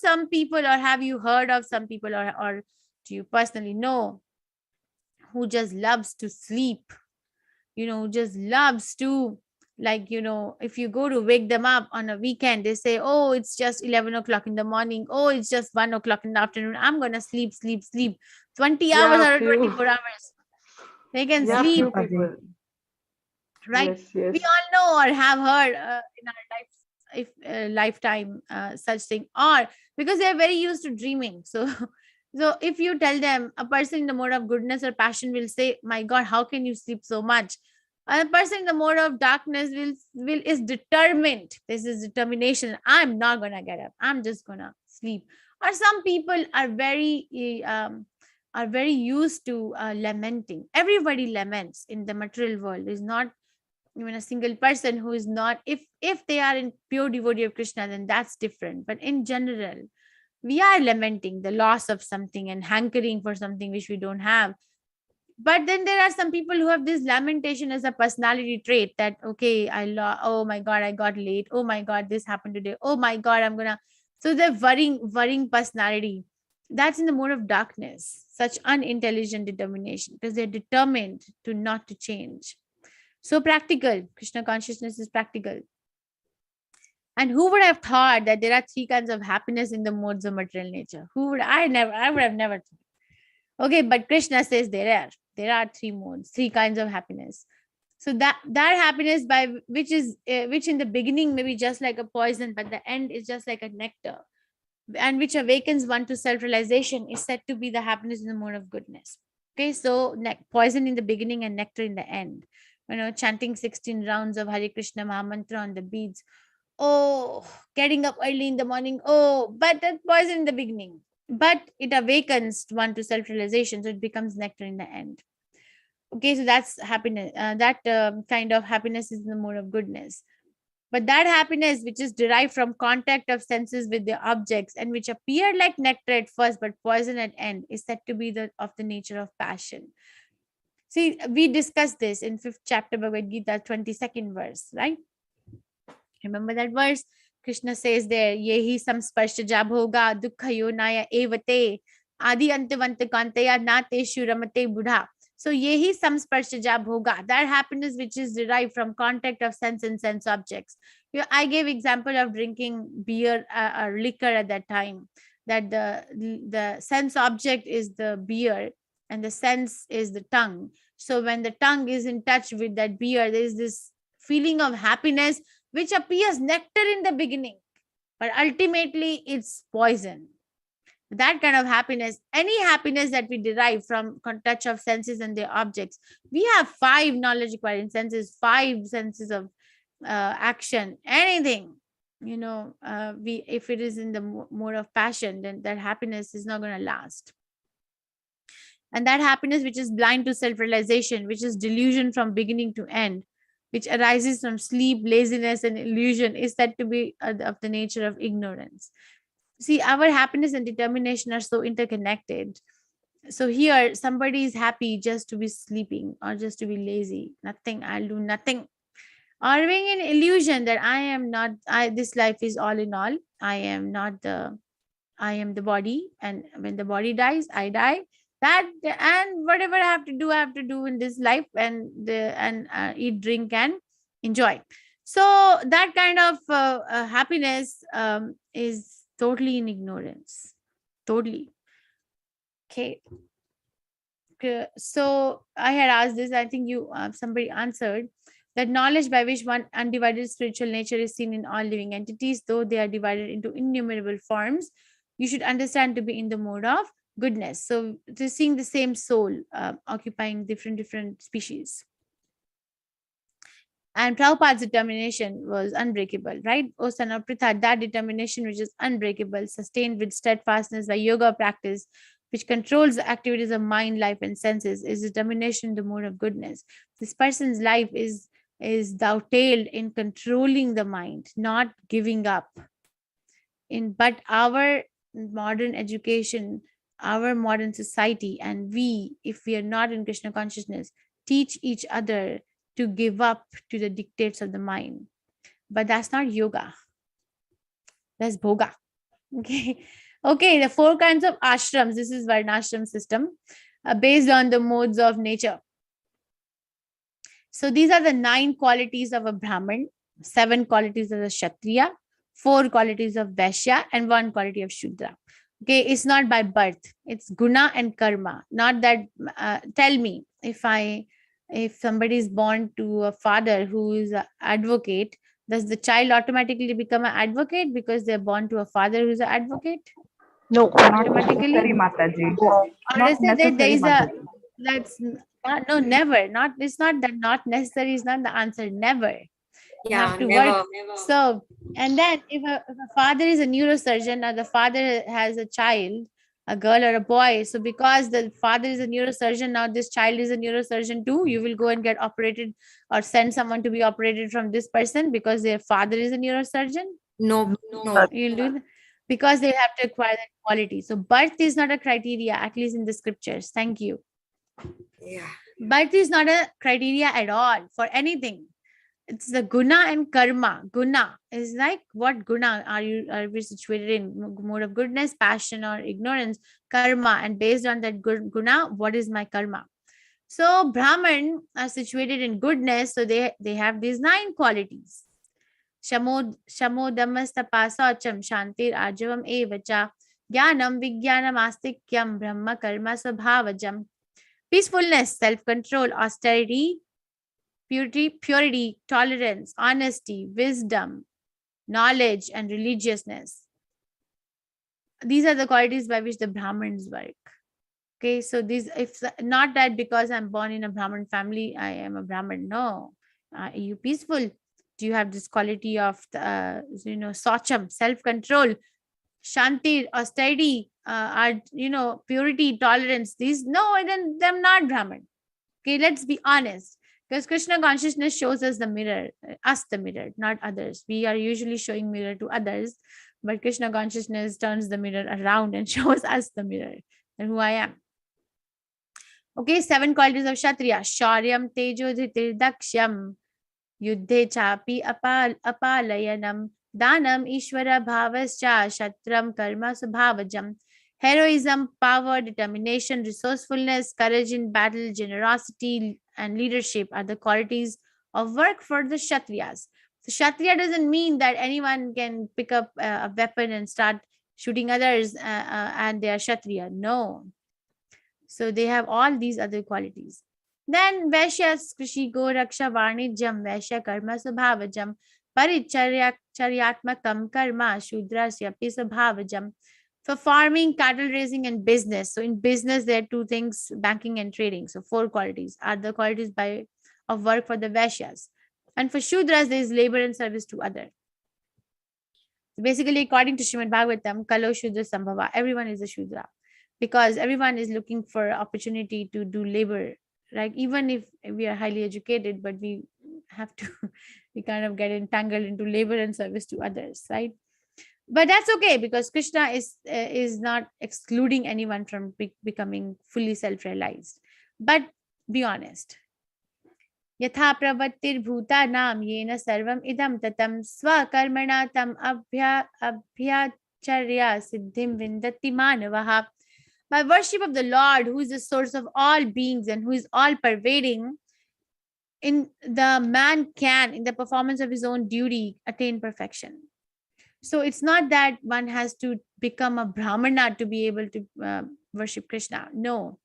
some people, or have you heard of some people, or do you personally know, who just loves to sleep, just loves to, if you go to wake them up on a weekend, they say, oh, it's just 11 o'clock in the morning. Oh, it's just 1 o'clock in the afternoon. I'm going to sleep. 20 hours or 24 hours. They can sleep. Right? Yes. We all know or have heard in our lifetime such thing, or because they are very used to dreaming. So if you tell them, a person in the mode of goodness or passion will say, my God, how can you sleep so much? And a person in the mode of darkness is determined. This is determination. I'm not gonna get up. I'm just gonna sleep. Or some people are very used to lamenting. Everybody laments in the material world. There's not even a single person who is not. If they are in pure devotee of Krishna, then that's different. But in general, we are lamenting the loss of something and hankering for something which we don't have. But then there are some people who have this lamentation as a personality trait, that, okay, oh my God, I got late. Oh my God, this happened today. Oh my God, so the worrying personality, that's in the mode of darkness, such unintelligent determination, because they're determined to not to change. So practical, Krishna consciousness is practical. And who would have thought that there are 3 kinds of happiness in the modes of material nature? I would have never thought. Okay, but Krishna says there are 3 modes, 3 kinds of happiness. So that happiness which in the beginning may be just like a poison, but the end is just like a nectar, and which awakens one to self-realization, is said to be the happiness in the mode of goodness. Okay, so poison in the beginning and nectar in the end. Chanting 16 rounds of Hare Krishna Mahamantra on the beads. Oh, getting up early in the morning. Oh, but that poison in the beginning. But it awakens one to self-realization, so it becomes nectar in the end. Okay, so that's happiness. That kind of happiness is the mode of goodness. But that happiness which is derived from contact of senses with the objects and which appear like nectar at first but poison at end is said to be of the nature of passion. See, we discussed this in 5th chapter Bhagavad Gita, 22nd verse, right? Remember that verse? Krishna says there, Yehi samsparshaja bhoga dukkha yonaya evate adi antavanta kantaya nateshu ramate buddha. So yehi samsparshaja bhoga, that happiness which is derived from contact of sense and sense objects. I gave example of drinking beer or liquor at that time, that the sense object is the beer and the sense is the tongue. So when the tongue is in touch with that beer, there is this feeling of happiness which appears nectar in the beginning, but ultimately it's poison. That kind of happiness, any happiness that we derive from touch of senses and their objects, we have 5 knowledge acquiring senses, 5 senses of action, anything. If it is in the mode of passion, then that happiness is not going to last. And that happiness which is blind to self-realization, which is delusion from beginning to end, which arises from sleep, laziness, and illusion, is said to be of the nature of ignorance. See, our happiness and determination are so interconnected. So here, somebody is happy just to be sleeping or just to be lazy. Nothing, I'll do nothing. Or being an illusion that this life is all in all. I am the body. And when the body dies, I die. And whatever I have to do in this life, and eat, drink, and enjoy. So that kind of happiness is totally in ignorance. Totally. Okay. So I had asked this, I think somebody answered, that knowledge by which one undivided spiritual nature is seen in all living entities, though they are divided into innumerable forms, you should understand to be in the mode of goodness. So they're seeing the same soul occupying different species. And Prabhupada's determination was unbreakable, right? O son of Pritha, that determination which is unbreakable, sustained with steadfastness by yoga practice, which controls the activities of mind, life, and senses, is determination in the mode of goodness. This person's life is thou-tailed in controlling the mind, not giving up. But our modern education, our modern society, and if we are not in Krishna consciousness, teach each other to give up to the dictates of the mind. But that's not yoga. That's bhoga. Okay, the 4 kinds of ashrams. This is Varnashram system based on the modes of nature. So these are the 9 qualities of a Brahman, 7 qualities of a Kshatriya, 4 qualities of Vaishya, and 1 quality of Shudra. Okay, it's not by birth. It's guna and karma. Not that, tell me, if somebody is born to a father who is an advocate, does the child automatically become an advocate because they're born to a father who's an advocate? No, not Automatically? necessary, Mataji. Or Not is it that there necessary, is Mataji. that's not, no, never. Not, it's not that not necessary is not the answer. Never. You have to never, work. never. So, and then if a father is a neurosurgeon, or the father has a child, a girl or a boy, so because the father is a neurosurgeon, now this child is a neurosurgeon too, you will go and get operated or send someone to be operated from this person because their father is a neurosurgeon? No. You'll do that because they have to acquire that quality. So birth is not a criteria, at least in the scriptures. Thank you. Yeah. Birth is not a criteria at all for anything. It's the guna and karma. Guna is like, what guna are we situated in? Mode of goodness, passion, or ignorance? Karma, and based on that guna, what is my karma? So Brahman are situated in goodness, so they have these 9 qualities. Shamodamastapasacham shantir ajavam evacha jnanam vijnanam astikyam brahma karma svabhavajam. Peacefulness, self-control, austerity, purity, tolerance, honesty, wisdom, knowledge, and religiousness. These are the qualities by which the Brahmins work. Okay, so these, if not that because I'm born in a Brahmin family, I am a Brahmin. No. Are you peaceful? Do you have this quality of socham, self-control, shanti, austerity, purity, tolerance? These, no, then I'm not Brahmin. Okay, let's be honest. Because Krishna consciousness shows us the mirror, not others. We are usually showing mirror to others, but Krishna consciousness turns the mirror around and shows us the mirror and who I am. Okay, 7 qualities of Kshatriya. Shauryam, Tejo, Dhitir, Daksham, Yuddhe Chapi, Apalayanam, Danam, Ishvara, Bhavascha, Shatram, Karma, Subhavajam. Heroism, power, determination, resourcefulness, courage in battle, generosity, and leadership are the qualities of work for the Kshatriyas. So Kshatriya doesn't mean that anyone can pick up a weapon and start shooting others and they are Kshatriya. No. So they have all these other qualities. Then Vaishyas, Krishi, Go, Raksha, Varnijam, Vaishya, Karma, Subhavajam, Paricharyatmakam, Karma, Shudrasyapi, Subhavajam. For farming, cattle raising, and business. So in business, there are 2 things, banking and trading. So 4 qualities are the qualities of work for the Vaishyas. And for Shudras, there is labor and service to others. So basically, according to Srimad Bhagavatam, Kalo Shudra Sambhava, everyone is a Shudra. Because everyone is looking for opportunity to do labor, right? Even if we are highly educated, but we have to, we kind of get entangled into labor and service to others, right? But that's okay, because Krishna is not excluding anyone from becoming fully self-realized. But be honest. Yatha pravattir bhuta nam yena sarvam idam tatam swakarmana tam abhyacharya siddhim vindati manavaha. By worship of the Lord, who is the source of all beings and who is all pervading, in the performance of his own duty, attain perfection. So it's not that one has to become a Brahmana to be able to worship Krishna. No.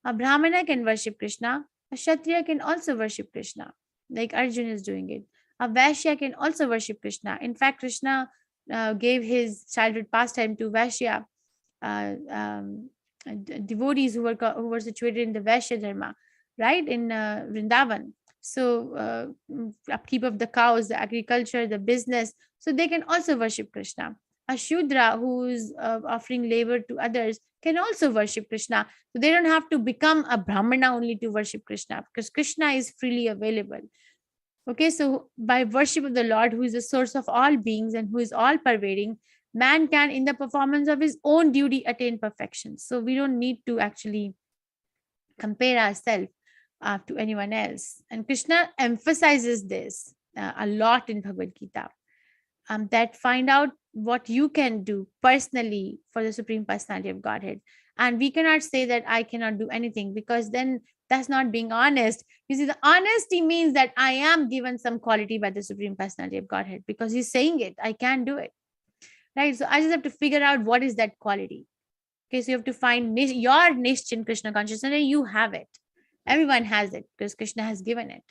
A Brahmana can worship Krishna. A Kshatriya can also worship Krishna, like Arjuna is doing it. A Vaishya can also worship Krishna. In fact, Krishna gave his childhood pastime to Vaishya devotees who were situated in the Vaishya dharma, right, in Vrindavan. So upkeep of the cows, the agriculture, the business, so they can also worship Krishna. A Shudra who is offering labor to others can also worship Krishna. So they don't have to become a Brahmana only to worship Krishna, because Krishna is freely available. Okay, so by worship of the Lord, who is the source of all beings and who is all pervading, man can, in the performance of his own duty, attain perfection. So we don't need to actually compare ourselves to anyone else. And Krishna emphasizes this a lot in Bhagavad Gita, that find out what you can do personally for the Supreme Personality of Godhead. And we cannot say that I cannot do anything, because then that's not being honest. You see, the honesty means that I am given some quality by the Supreme Personality of Godhead, because he's saying it, I can do it. Right? So I just have to figure out what is that quality. Okay, so you have to find your niche in Krishna consciousness, and you have it. Everyone has it, because Krishna has given it.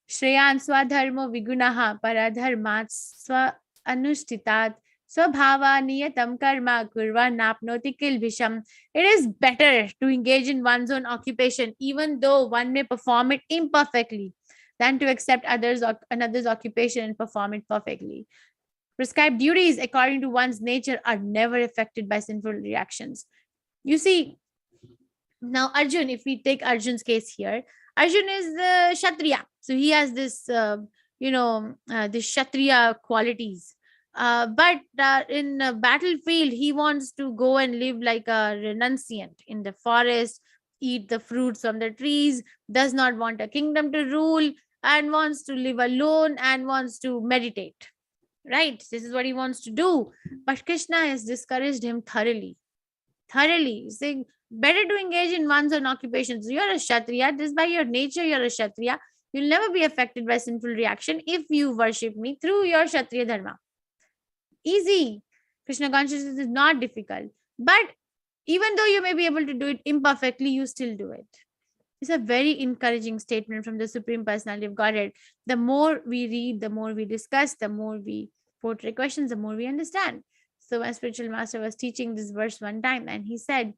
Shreyan swadharmo vigunaha paradharmat swa anushtitat swabhava niyatam karma kurva napnoti kilbhisham. It is better to engage in one's own occupation, even though one may perform it imperfectly, than to accept another's occupation and perform it perfectly. Prescribed duties according to one's nature are never affected by sinful reactions. You see, now Arjun, if we take Arjun's case here, Arjun is the Kshatriya. So he has this, the Kshatriya qualities. But in a battlefield, he wants to go and live like a renunciant in the forest, eat the fruits from the trees, does not want a kingdom to rule, and wants to live alone and wants to meditate. Right? This is what he wants to do. But Krishna has discouraged him thoroughly, saying, better to engage in one's own occupations. You're a Kshatriya. Just by your nature, you're a Kshatriya. You'll never be affected by sinful reaction if you worship me through your Kshatriya dharma. Easy. Krishna consciousness is not difficult. But even though you may be able to do it imperfectly, you still do it. It's a very encouraging statement from the Supreme Personality of Godhead. The more we read, the more we discuss, the more we portray questions, the more we understand. So my spiritual master was teaching this verse one time, and he said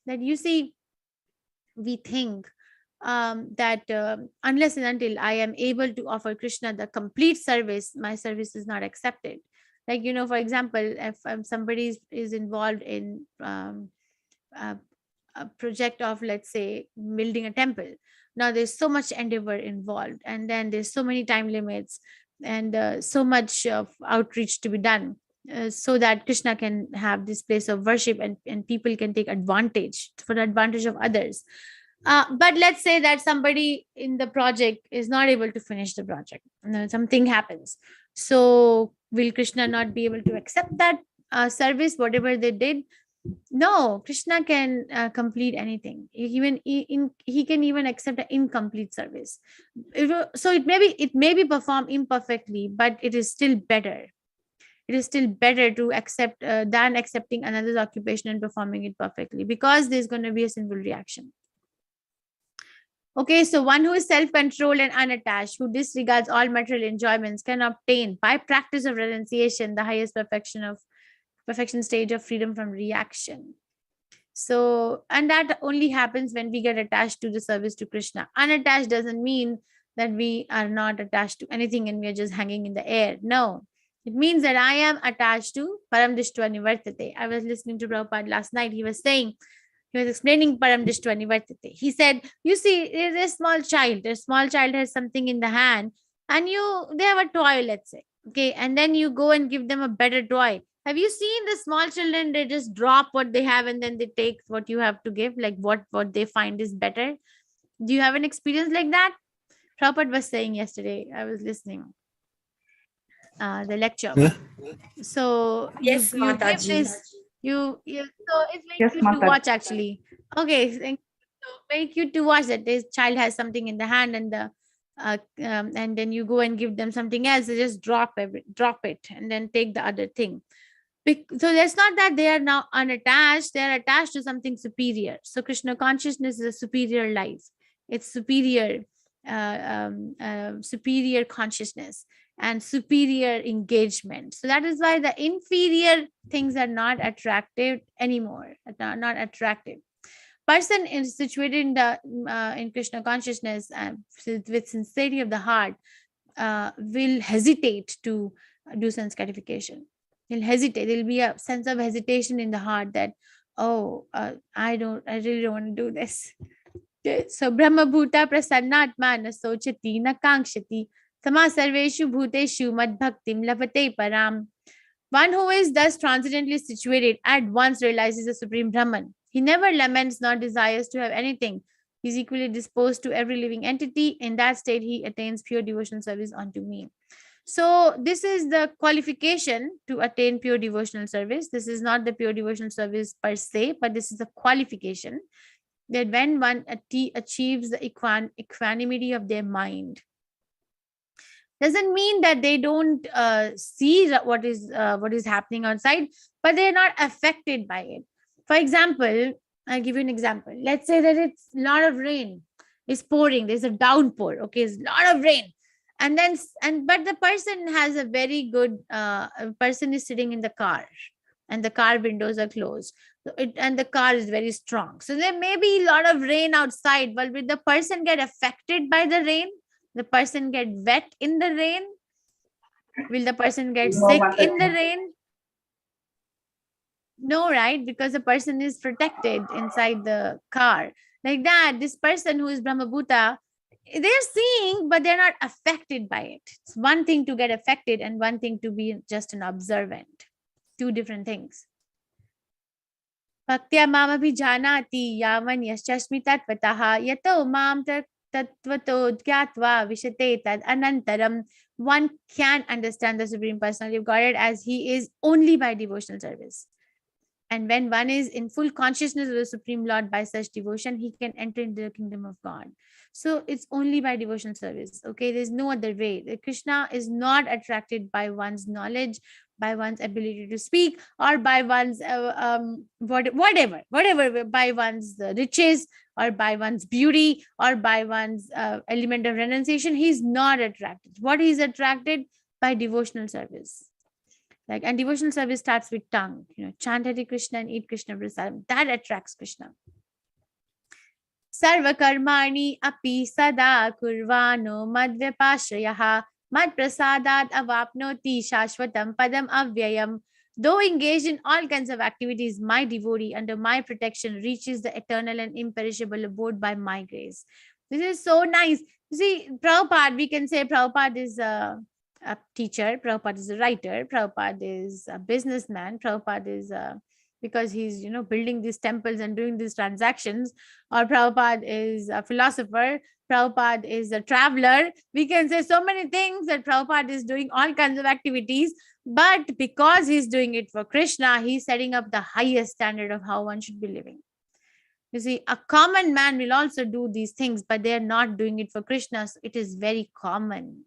that, you see, we think that unless and until I am able to offer Krishna the complete service, my service is not accepted. Like, for example, if somebody is involved in project of, let's say, building a temple. Now there's so much endeavor involved, and then there's so many time limits, and so much of outreach to be done, so that Krishna can have this place of worship, and people can take advantage for the advantage of others. But let's say that somebody in the project is not able to finish the project. Something happens. So will Krishna not be able to accept that service, whatever they did? No, Krishna can complete anything. He can even accept an incomplete service. So it may be performed imperfectly, but it is still better. It is still better to accept than accepting another's occupation and performing it perfectly, because there's going to be a sinful reaction. Okay, so one who is self-controlled and unattached, who disregards all material enjoyments, can obtain by practice of renunciation the highest perfection stage of freedom from reaction. So, and that only happens when we get attached to the service to Krishna. Unattached doesn't mean that we are not attached to anything and we are just hanging in the air. No, it means that I am attached to Param Drishtva Nivartate. I was listening to Prabhupada last night. He was explaining Param Drishtva Nivartate. He said, you see, there's a small child. A small child has something in the hand, and they have a toy, let's say. Okay, and then you go and give them a better toy. Have you seen the small children? They just drop what they have and then they take what you have to give, like what they find is better. Do you have an experience like that? Prabhupada was saying yesterday, I was listening the lecture. Yeah. So Yes, you give Mataji. this, so it's very Yes, cute to Mataji. watch, actually. Okay, so very cute to watch that this child has something in the hand, and and then you go and give them something else. They just drop it and then take the other thing. So it's not that they are now unattached, they are attached to something superior. So Krishna consciousness is a superior life. It's superior consciousness and superior engagement. So that is why the inferior things are not attractive anymore, not attractive. Person is situated in Krishna consciousness with sincerity of the heart will hesitate to do sense gratification. He'll hesitate. There'll be a sense of hesitation in the heart that, I really don't want to do this. Okay, so Brahma Bhuta Prasannatma na sochati na kankshati sama sarveshu bhuteshu mad bhaktim lavate param. One who is thus transcendently situated at once realizes the Supreme Brahman. He never laments nor desires to have anything. He is equally disposed to every living entity. In that state, he attains pure devotional service unto me. So this is the qualification to attain pure devotional service. This is not the pure devotional service per se, but this is the qualification that when one achieves the equanimity of their mind. Doesn't mean that they don't see what is happening outside, but they're not affected by it. For example, I'll give you an example. Let's say that it's a lot of rain is pouring. There's a downpour. Okay, it's a lot of rain. But the person has a very good person is sitting in the car and the car windows are closed, and the car is very strong. So there may be a lot of rain outside, but will the person get affected by the rain? The person get wet in the rain? Will the person get sick in the rain? No, right? Because the person is protected inside the car. Like that, this person who is Brahma Bhuta, they're seeing, but they're not affected by it. It's one thing to get affected and one thing to be just an observant. Two different things. Bhaktya mama bhijanati yaman yaschasmi tatvataha yato mam tattvato gyatva vishate tad anantaram. One can understand the Supreme Personality of Godhead as he is only by devotional service. And when one is in full consciousness of the Supreme Lord by such devotion, he can enter into the kingdom of God. So it's only by devotional service. Okay, there's no other way. Krishna is not attracted by one's knowledge, by one's ability to speak, or by one's whatever, by one's riches, or by one's beauty, or by one's element of renunciation. He's not attracted. What he's attracted by devotional service. And devotional service starts with tongue. Chant Hare Krishna and eat Krishna prasadam. That attracts Krishna. Sarva karmani api sada kurvano madvyapashrayaha mad prasadat avapnoti shashvatam padam avyayam. Though engaged in all kinds of activities, my devotee under my protection reaches the eternal and imperishable abode by my grace. This is so nice. You see, Prabhupada, we can say Prabhupada is a teacher, Prabhupada is a writer, Prabhupada is a businessman, Prabhupada is because he's, building these temples and doing these transactions, or Prabhupada is a philosopher, Prabhupada is a traveler. We can say so many things that Prabhupada is doing all kinds of activities, but because he's doing it for Krishna, he's setting up the highest standard of how one should be living. You see, a common man will also do these things, but they are not doing it for Krishna. So it is very common.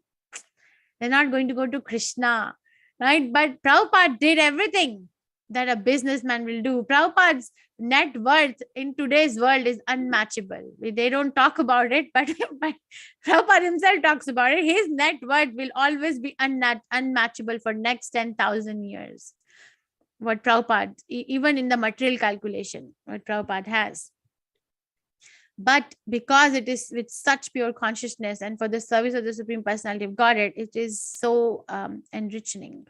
They're not going to go to Krishna, right? But Prabhupada did everything that a businessman will do. Prabhupada's net worth in today's world is unmatchable. They don't talk about it, but Prabhupada himself talks about it. His net worth will always be unmatchable for next 10,000 years. What Prabhupada, even in the material calculation, what Prabhupada has. But because it is with such pure consciousness and for the service of the Supreme Personality of Godhead, it is so enriching.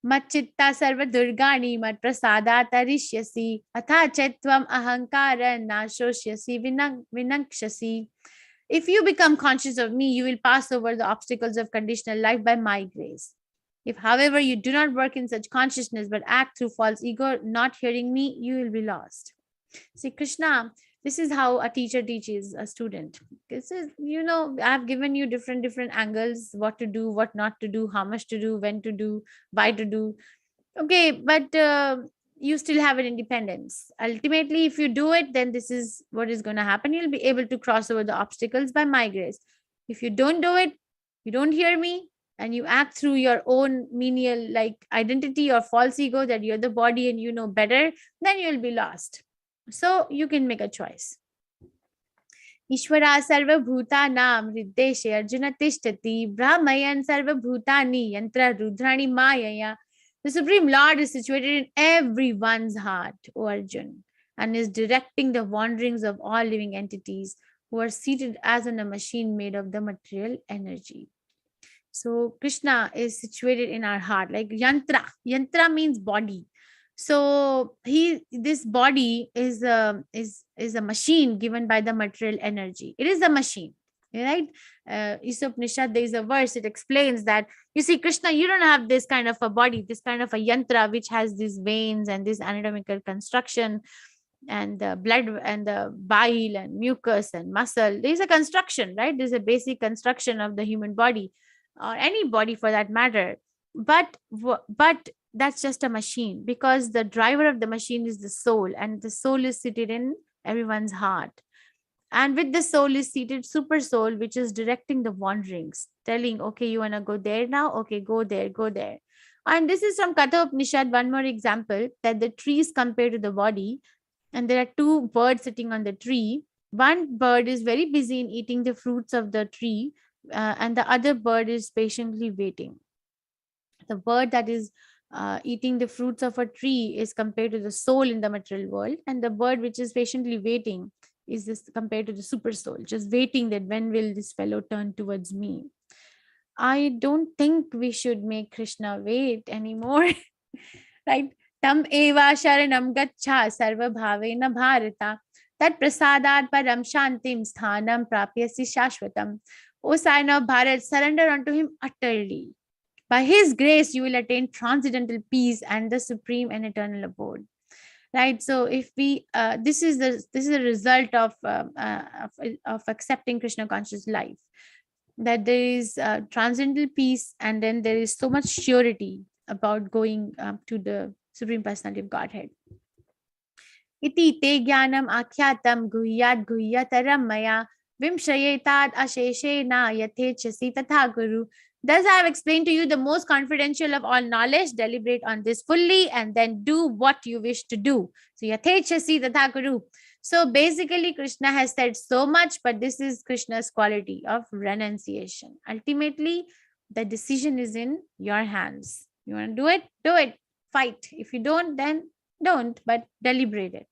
Machitta sarva durgani mat prasada tarishyasi atha chetvam ahankara nashosyasi vinakshasi. If you become conscious of me, you will pass over the obstacles of conditional life by my grace. If, however, you do not work in such consciousness but act through false ego, not hearing me, you will be lost. See, Krishna, this is how a teacher teaches a student. This is, I've given you different angles, what to do, what not to do, how much to do, when to do, why to do. Okay, but you still have an independence. Ultimately, if you do it, then this is what is going to happen. You'll be able to cross over the obstacles by my grace. If you don't do it, you don't hear me, and you act through your own menial identity or false ego that you're the body and you know better, then you'll be lost. So you can make a choice. Ishvara sarva bhutanam riddeshe arjuna tishtati brahmayan sarva bhutani yantra rudrani mayaya. The Supreme Lord is situated in everyone's heart, O Arjun, and is directing the wanderings of all living entities who are seated as in a machine made of the material energy. So Krishna is situated in our heart, like yantra. Yantra means body. So this body is a machine given by the material energy. It is a machine, right? Isopnishad, there is a verse, it explains that, you see, Krishna, you don't have this kind of a body, this kind of a yantra, which has these veins and this anatomical construction and the blood and the bile and mucus and muscle. There is a construction, right? There's a basic construction of the human body, or any body for that matter. But that's just a machine, because the driver of the machine is the soul, and the soul is seated in everyone's heart. And with the soul is seated super soul, which is directing the wanderings, telling, okay, you want to go there now? Okay, go there, go there. And this is from Katha Upanishad, one more example, that the tree is compared to the body, and there are two birds sitting on the tree. One bird is very busy in eating the fruits of the tree, and the other bird is patiently waiting. The bird that is eating the fruits of a tree is compared to the soul in the material world, and the bird which is patiently waiting is this compared to the super soul, just waiting that when will this fellow turn towards me. I don't think we should make Krishna wait anymore. Right? Tam eva sharanam gaccha sarva bhavena bharata tat prasadat param shantim sthanam prapyasi shashvatam. O sign of Bharat, surrender unto him utterly. By his grace, you will attain transcendental peace and the supreme and eternal abode. Right. So, if we this is a result of accepting Krishna conscious life, that there is transcendental peace, and then there is so much surety about going to the Supreme Personality of Godhead. Iti te jnanam akyatam guhyat guhyataram maya vimshayetat asheshena yathechasi tatha guru. Thus, I have explained to you the most confidential of all knowledge. Deliberate on this fully and then do what you wish to do. So, yathechasi tatha guru. So, basically, Krishna has said so much, but this is Krishna's quality of renunciation. Ultimately, the decision is in your hands. You want to do it? Do it. Fight. If you don't, then don't, but deliberate it.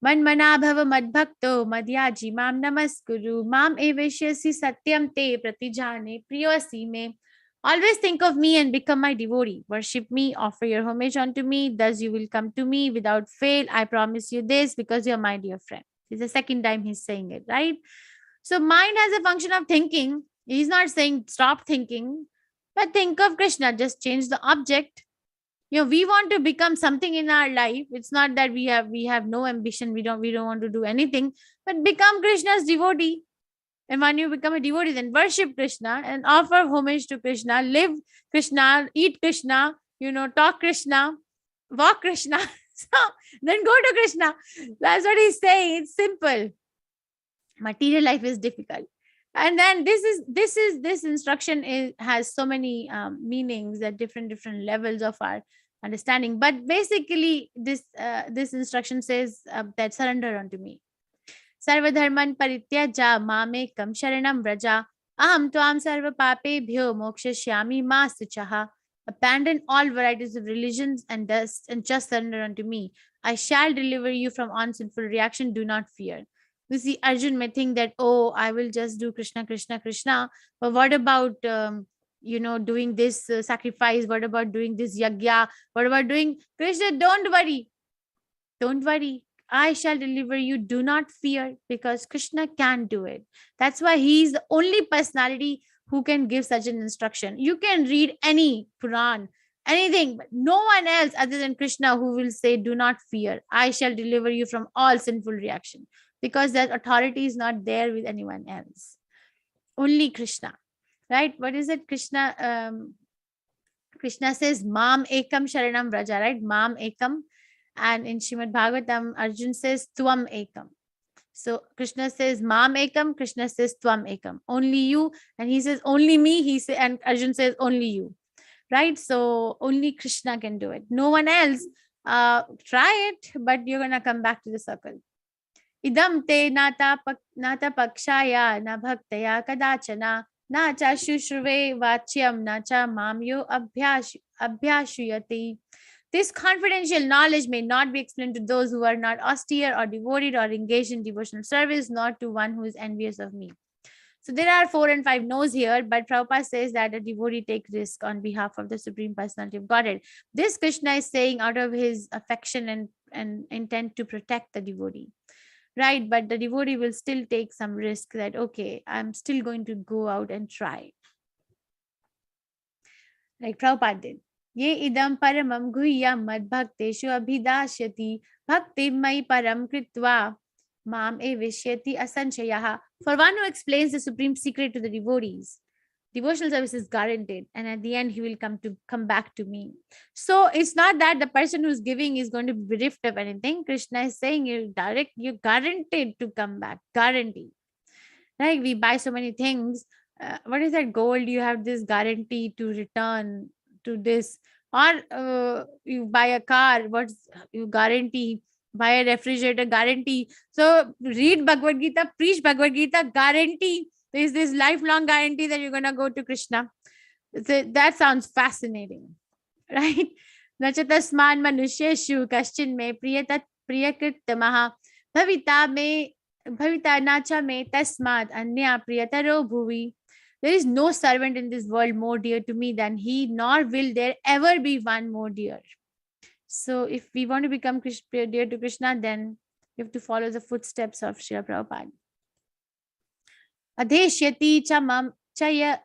Manmana bhava madbhakto madhyaji mam namaskuru mam eveshyasi satyam te pratijane priyasi me. Always think of me and become my devotee. Worship me, offer your homage unto me. Thus you will come to me without fail. I promise you this because you're my dear friend. It's the second time he's saying it, right? So mind has a function of thinking. He's not saying stop thinking, but think of Krishna. Just change the object. We want to become something in our life. It's not that we have no ambition. We don't want to do anything, but become Krishna's devotee. And when you become a devotee, then worship Krishna and offer homage to Krishna, live Krishna, eat Krishna, talk Krishna, walk Krishna. So then go to Krishna. That's what he's saying. It's simple. Material life is difficult. And then this instruction has so many meanings at different levels of our understanding. But basically, this instruction says that surrender unto me. Sarvadharman parityaja mamekam sharanam vraja aham tvam sarva papebhyo mokshashyami ma suchaha. Abandon all varieties of religions and just surrender unto me. I shall deliver you from unsinful reaction. Do not fear. You see, Arjun may think that, oh, I will just do Krishna, Krishna, Krishna. But what about, doing this sacrifice? What about doing this yagya? What about doing Krishna? Don't worry. Don't worry. I shall deliver you. Do not fear, because Krishna can do it. That's why he is the only personality who can give such an instruction. You can read any Quran, anything, but no one else other than Krishna who will say, do not fear. I shall deliver you from all sinful reaction, because that authority is not there with anyone else. Only Krishna, right? What is it? Krishna says, Mam ekam sharanam vraja, right? Mam ekam. And in Srimad Bhagavatam, Arjun says, Tvam ekam. So Krishna says, Mam ekam. Krishna says, Tvam ekam. Only you. And he says, only me. And Arjun says, only you. Right? So only Krishna can do it. No one else. Try it, but you're going to come back to the circle. Idam te nata pakshaya na bhaktaya kadachana na cha shushruve vachyam na cha mamyo abhyashuyati. This confidential knowledge may not be explained to those who are not austere or devoted or engaged in devotional service, not to one who is envious of me. So there are 4 and 5 no's here, but Prabhupada says that a devotee takes risk on behalf of the Supreme Personality of Godhead. This Krishna is saying out of his affection and intent to protect the devotee. Right, but the devotee will still take some risk that, okay, I'm still going to go out and try. Like Prabhupada did. Ye idam paramam guhyam mad bhakteshu abhidashyati bhakti mai param kritva mam e vishyati asanchayaha. For one who explains the supreme secret to the devotees, devotional service is guaranteed, and at the end he will come back to me. So it's not that the person who's giving is going to be bereft of anything. Krishna is saying you're guaranteed to come back. Guarantee. Like we buy so many things. What is that gold? You have this guarantee to return to this. Or you buy a car. What's you guarantee? Buy a refrigerator, guarantee. So read Bhagavad Gita, preach Bhagavad Gita, guarantee. There's this lifelong guarantee that you're going to go to Krishna. That sounds fascinating, right? Nachatasman manusheshu kaschin me priyakritamaha bhavita nacha me tasmad anya priyataro bhuvi. There is no servant in this world more dear to me than he, nor will there ever be one more dear. So if we want to become dear to Krishna, then we have to follow the footsteps of Srila Prabhupada. Adheshyati chamam chaya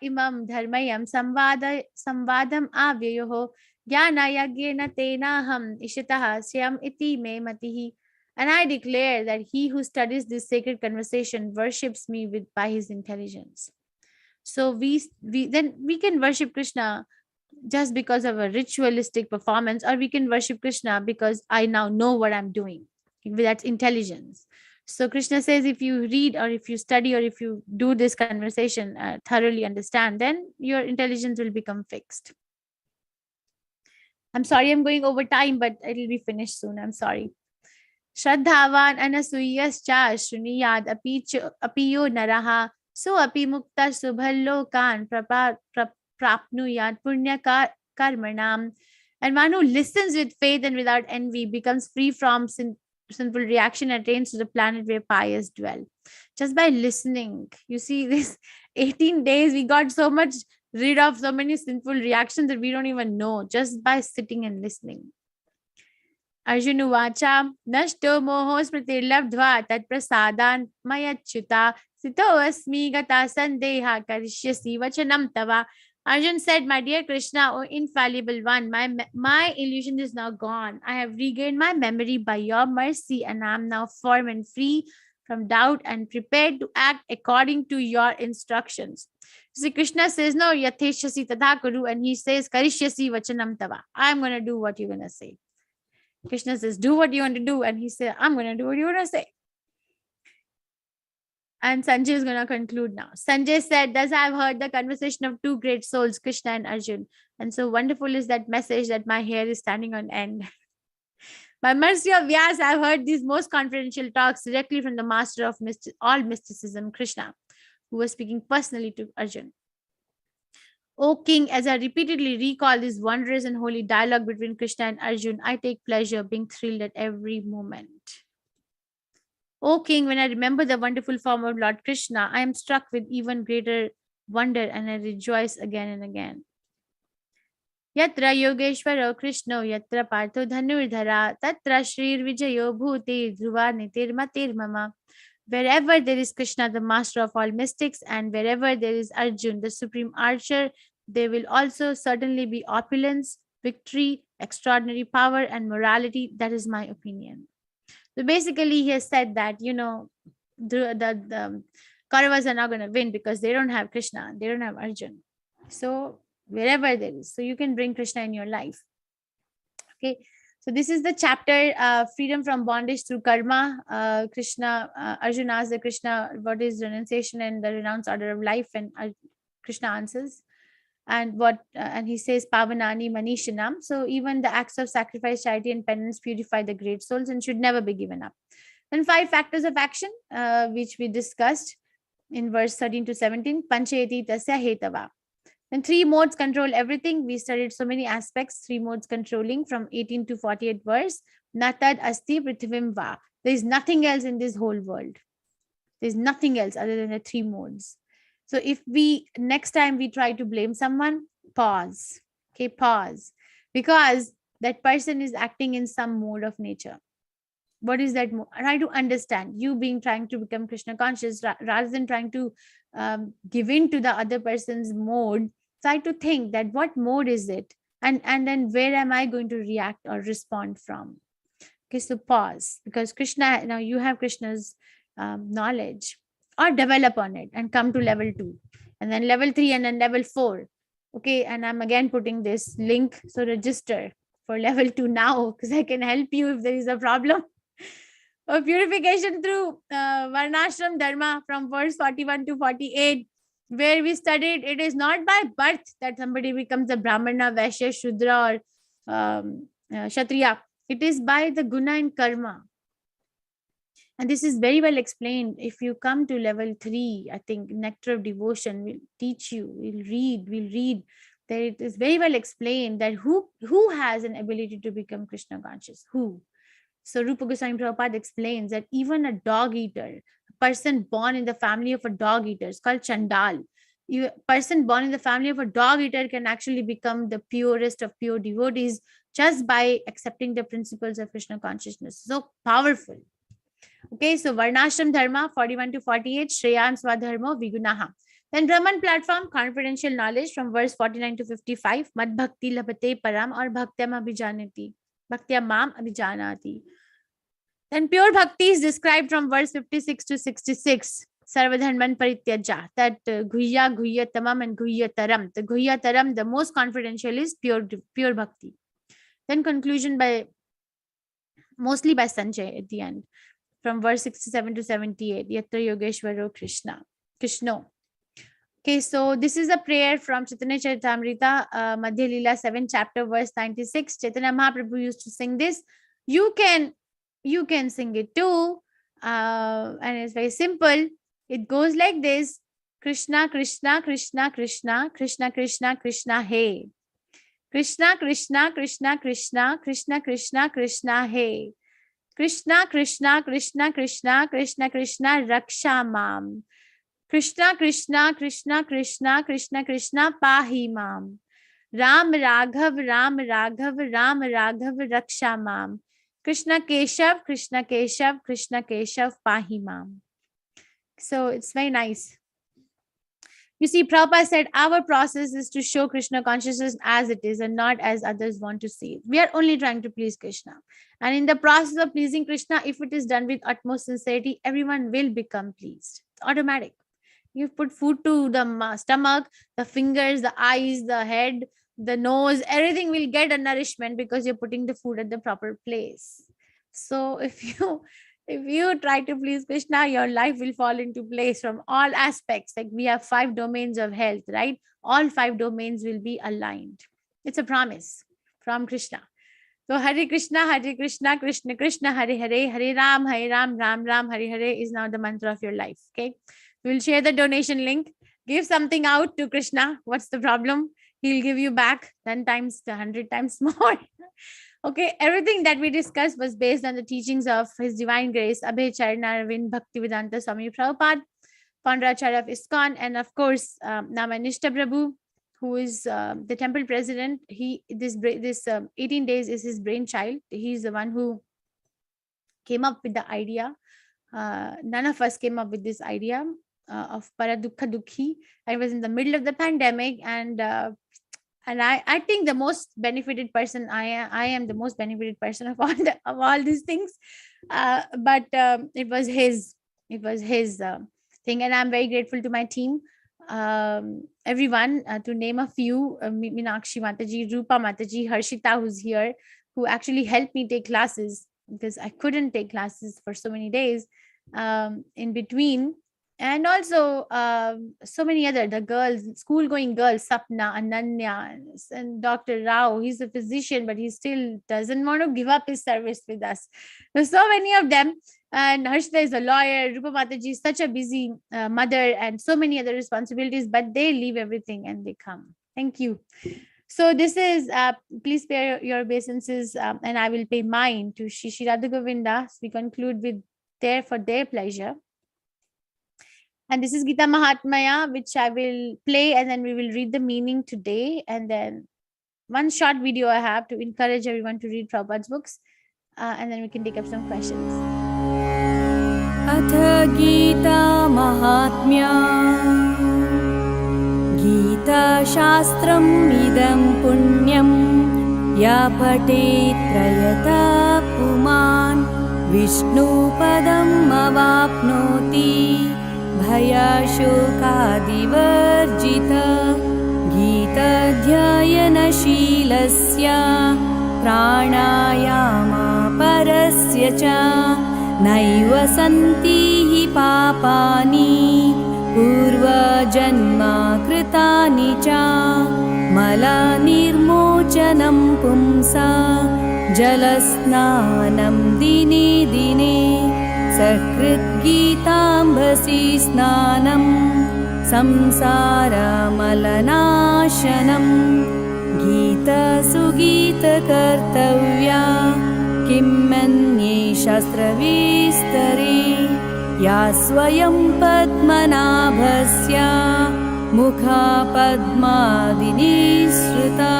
imam dharmayam samvadam avyayoho jnana yagyena tenaham ishitaha syam iti me matihi. And I declare that he who studies this sacred conversation worships me by his intelligence. So we can worship Krishna just because of a ritualistic performance, or we can worship Krishna because I now know what I'm doing. That's intelligence. So Krishna says, if you read or if you study or if you do this conversation, thoroughly understand, then your intelligence will become fixed. I'm sorry, I'm going over time, but it'll be finished soon. I'm sorry. Shraddhavan anasuyascha shruniyad apiyo naraha so api mukta subhallokan prapnuyad punya karmanam. And one who listens with faith and without envy becomes free from sinful reaction and attains to the planet where pious dwell. Just by listening. You see, this 18 days we got so much rid of so many sinful reactions that we don't even know just by sitting and listening. Arjuna Vacha Nashto Moho Smritirlabdhva Tat Prasadan Mayachyuta Sito Asmi Gata Sandeha Karishyasi Vachanam Tava. Arjun said, my dear Krishna, O infallible one, my illusion is now gone. I have regained my memory by your mercy, and I am now firm and free from doubt and prepared to act according to your instructions. See, Krishna says, no, Yatheshasi Tadha Kuru, and he says, Karishyasi Vachanam Tava. I'm going to do what you're going to say. Krishna says, do what you want to do. And he said, I'm going to do what you want to say. And Sanjay is going to conclude now. Sanjay said, thus I have heard the conversation of two great souls, Krishna and Arjun. And so wonderful is that message that my hair is standing on end. By mercy of Vyas, I have heard these most confidential talks directly from the master of all mysticism, Krishna, who was speaking personally to Arjun. O King, as I repeatedly recall this wondrous and holy dialogue between Krishna and Arjun, I take pleasure being thrilled at every moment. O King, when I remember the wonderful form of Lord Krishna, I am struck with even greater wonder and I rejoice again and again. Yatra Yogeshwaro Krishna, Yatra Partho Dhanurdhara, Tatra Shrir Vijayo Bhuti, Dhruva Nitir Matir Mama. Wherever there is Krishna, the master of all mystics, and wherever there is Arjun, the supreme archer, there will also certainly be opulence, victory, extraordinary power, and morality. That is my opinion. So basically, he has said that, the Kauravas are not going to win because they don't have Krishna, they don't have Arjun. So wherever there is, so you can bring Krishna in your life. Okay. So this is the chapter, freedom from bondage through karma. Arjuna asks the Krishna, what is renunciation and the renounced order of life? And Krishna answers, and he says, Pavanani Manishanam. So even the acts of sacrifice, charity, and penance purify the great souls and should never be given up. And 5 factors of action, which we discussed in verse 13 to 17, Panchayati Tasya Hetava. And 3 modes control everything. We studied so many aspects, 3 modes controlling from 18 to 48 verse. Natad asti prithivim va. There is nothing else in this whole world. There is nothing else other than the 3 modes. So if next time we try to blame someone, pause. Okay, pause. Because that person is acting in some mode of nature. What is that mode? Try to understand. You trying to become Krishna conscious, rather than trying to give in to the other person's mode, try to think that what mode is it, and then where am I going to react or respond from. Okay, so pause, because Krishna, now you have Krishna's knowledge, or develop on it and come to level 2, and then level 3, and then level 4. Okay, and I'm again putting this link, so register for level 2 now, because I can help you if there is a problem. Of purification through Varnashram Dharma from verse 41 to 48, where we studied it is not by birth that somebody becomes a Brahmana, Vaishya, Shudra, or Kshatriya. It is by the guna and karma. And this is very well explained. If you come to level 3, I think Nectar of Devotion will teach you, we'll read. That it is very well explained that who has an ability to become Krishna conscious. Who? So Rupa Goswami Prabhupada explains that even a dog eater, a person born in the family of a dog eater, is called Chandal. A person born in the family of a dog eater can actually become the purest of pure devotees just by accepting the principles of Krishna consciousness. So powerful. Okay, so Varnashram Dharma 41 to 48, Shreyan Swadharmo Vigunaha. Then Brahman platform, confidential knowledge from verse 49 to 55, Mad Bhakti Labhate Param or Bhaktyam Abhijanati. Bhaktyam Mam Abhijanati. Then pure bhakti is described from verse 56 to 66. Sarvadharman Parityaja. That Guhya, Guhya Tamam, and Guhya Taram. The Guhya Taram, the most confidential, is pure bhakti. Then conclusion mostly by Sanjay at the end. From verse 67 to 78. Yatra Yogeshwaro Krishna. Okay, so this is a prayer from Chaitanya Charitamrita, Madhya Leela 7 chapter verse 96. Chaitanya Mahaprabhu used to sing this. You can sing it too, and it's very simple. It goes like this: Krishna Krishna Krishna Krishna Krishna Krishna Krishna Hey, Krishna Krishna Krishna Krishna Krishna Krishna Krishna Hey, Krishna Krishna Krishna Krishna Krishna Krishna Raksha Mam, Krishna Krishna Krishna Krishna Krishna Krishna Pahi Mam. Ram Raghav Ram Raghav Ram Raghav Raksha Mam. Krishna Keshav Krishna Keshav Krishna Keshav Pahi Mam. So it's very nice. You see, Prabhupada said our process is to show Krishna consciousness as it is and not as others want to see it. We are only trying to please Krishna. And in the process of pleasing Krishna, if it is done with utmost sincerity, everyone will become pleased. It's automatic. You put food to the stomach, the fingers, the eyes, the head, the nose, everything will get a nourishment because you're putting the food at the proper place. So if you try to please Krishna, your life will fall into place from all aspects. Like we have 5 domains of health, right? All 5 domains will be aligned. It's a promise from Krishna. So Hare Krishna, Krishna Krishna, Hare Hare, Hare Ram, Ram Ram, Hare Hare is now the mantra of your life. Okay. We'll share the donation link. Give something out to Krishna. What's the problem? He'll give you back 10 times, 100 times more. Okay, everything that we discussed was based on the teachings of His Divine Grace, Abhay Charanaravin Bhaktivedanta Swami Prabhupada, founder Acharya of ISKCON, and of course, Namanishta Prabhu, who is the temple president. This 18 days is his brainchild. He's the one who came up with the idea. None of us came up with this idea of Paradukha Dukhi. I was in the middle of the pandemic, and I think the most benefited person, I am the most benefited person of all these things. But it was his thing, and I'm very grateful to my team. Everyone, to name a few, Meenakshi Mataji, Rupa Mataji, Harshita, who's here, who actually helped me take classes because I couldn't take classes for so many days in between. And also so many other, the girls, school-going girls, Sapna, Ananya, and Dr. Rao. He's a physician, but he still doesn't want to give up his service with us. There's so many of them. And Harshita is a lawyer. Rupa Mataji is such a busy mother and so many other responsibilities, but they leave everything and they come. Thank you. So this is, please pay your obeisances and I will pay mine to Shri Radha Govinda. So we conclude with for their pleasure. And this is Gita Mahatmya, which I will play and then we will read the meaning today. And then one short video I have to encourage everyone to read Prabhupada's books. And then we can take up some questions. Atha Gita Mahatmya Gita Shastram Idam Punyam Ya Patet Prayata Puman Vishnu Padam Avapnoti Bhayashokaadivarjita Gita Dhyayanashilasya Pranayama Parasya Cha Naiva Santi Hi Papani Purva Janma Kritani Cha Mala Nirmochanam Pumsa Jalasnanam Dine Dine Sakrit Gitambasi Snanam Samsara Malanashanam Gita Sugita Kartavya Kimmanye Shastra Vistare Ya Swayam Padmanabhasya Mukha Padmadini Sruta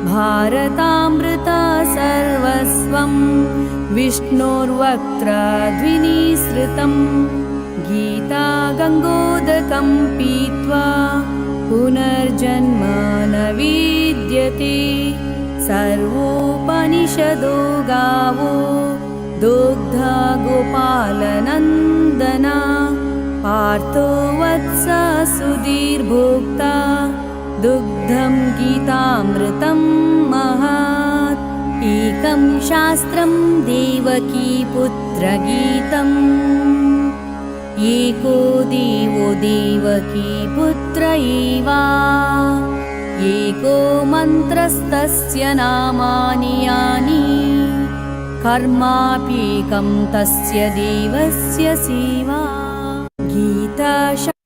Bharatamrita Sarvasvam Vishnurvaktra Dvinisritam Gita Gangodakam Pitva Punarjanma Navidyate Sarvopanishado Gavo Dogdha Gopalanandana Partho Vatsa Sudhir Bhokta Dugdham Gitamritam Mahat Ekam Shastram Devaki Putra Gitam Eko Devo Devaki Putra Eva Eko Mantrastasya Namani Yani Karmapyekam Tasya Devasya Seva Gita.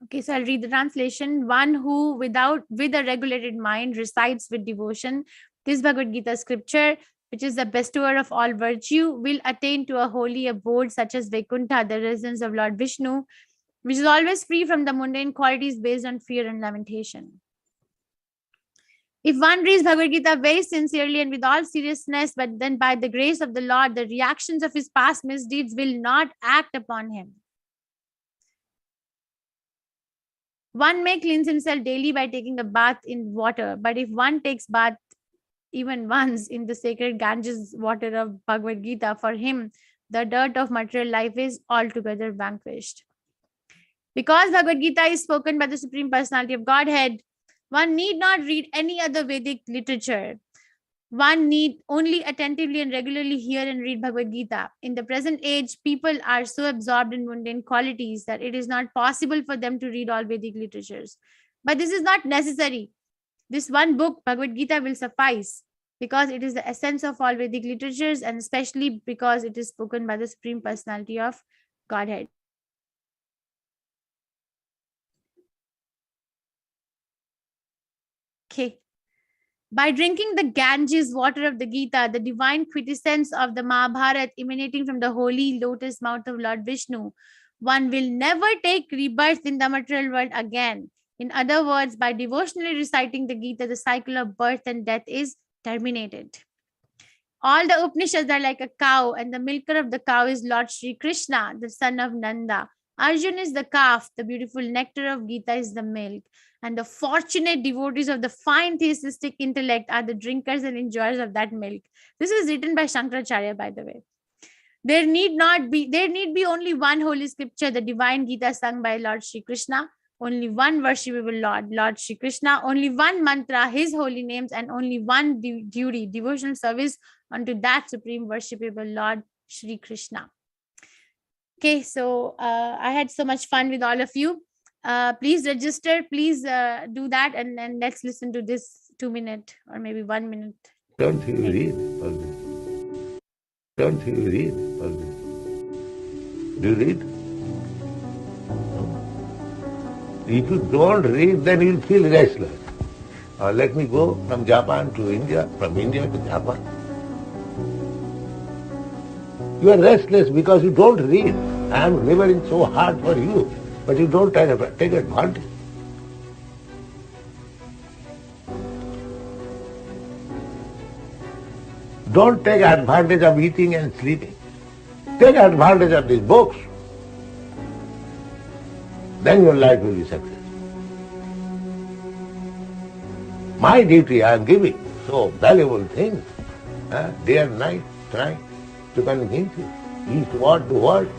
Okay, so I'll read the translation. One who with a regulated mind recites with devotion this Bhagavad Gita scripture, which is the bestower of all virtue, will attain to a holy abode such as Vaikuntha, the residence of Lord Vishnu, which is always free from the mundane qualities based on fear and lamentation. If one reads Bhagavad Gita very sincerely and with all seriousness, but then by the grace of the Lord, the reactions of his past misdeeds will not act upon him. One may cleanse himself daily by taking a bath in water, but if one takes bath even once in the sacred Ganges water of Bhagavad Gita, for him, the dirt of material life is altogether vanquished. Because Bhagavad Gita is spoken by the Supreme Personality of Godhead, one need not read any other Vedic literature. One need only attentively and regularly hear and read Bhagavad Gita. In the present age, people are so absorbed in mundane qualities that it is not possible for them to read all Vedic literatures. But this is not necessary. This one book, Bhagavad Gita, will suffice because it is the essence of all Vedic literatures, and especially because it is spoken by the Supreme Personality of Godhead. Okay. By drinking the Ganges water of the Gita, the divine quintessence of the Mahabharata emanating from the holy lotus mouth of Lord Vishnu, one will never take rebirth in the material world again. In other words, by devotionally reciting the Gita, the cycle of birth and death is terminated. All the Upanishads are like a cow, and the milker of the cow is Lord Sri Krishna, the son of Nanda. Arjun is the calf, the beautiful nectar of Gita is the milk, and the fortunate devotees of the fine theistic intellect are the drinkers and enjoyers of that milk. This is written by Shankaracharya, by the way. There need be only one holy scripture, the divine Gita sung by Lord Sri Krishna, only one worshipable Lord, Lord Sri Krishna, only one mantra, his holy names, and only one duty, devotional service unto that supreme worshipable Lord Sri Krishna. Okay, so I had so much fun with all of you. Please register, please do that, and let's listen to this 2-minute or maybe 1 minute. Don't you read all this? Don't you read all this? Do you read? No. If you don't read, then you'll feel restless. Let me go from Japan to India, from India to Japan. You are restless because you don't read. I am laboring so hard for you, but you don't take advantage. Don't take advantage of eating and sleeping. Take advantage of these books. Then your life will be successful. My duty, I am giving so valuable things, day and night, trying to convince you, each word to word.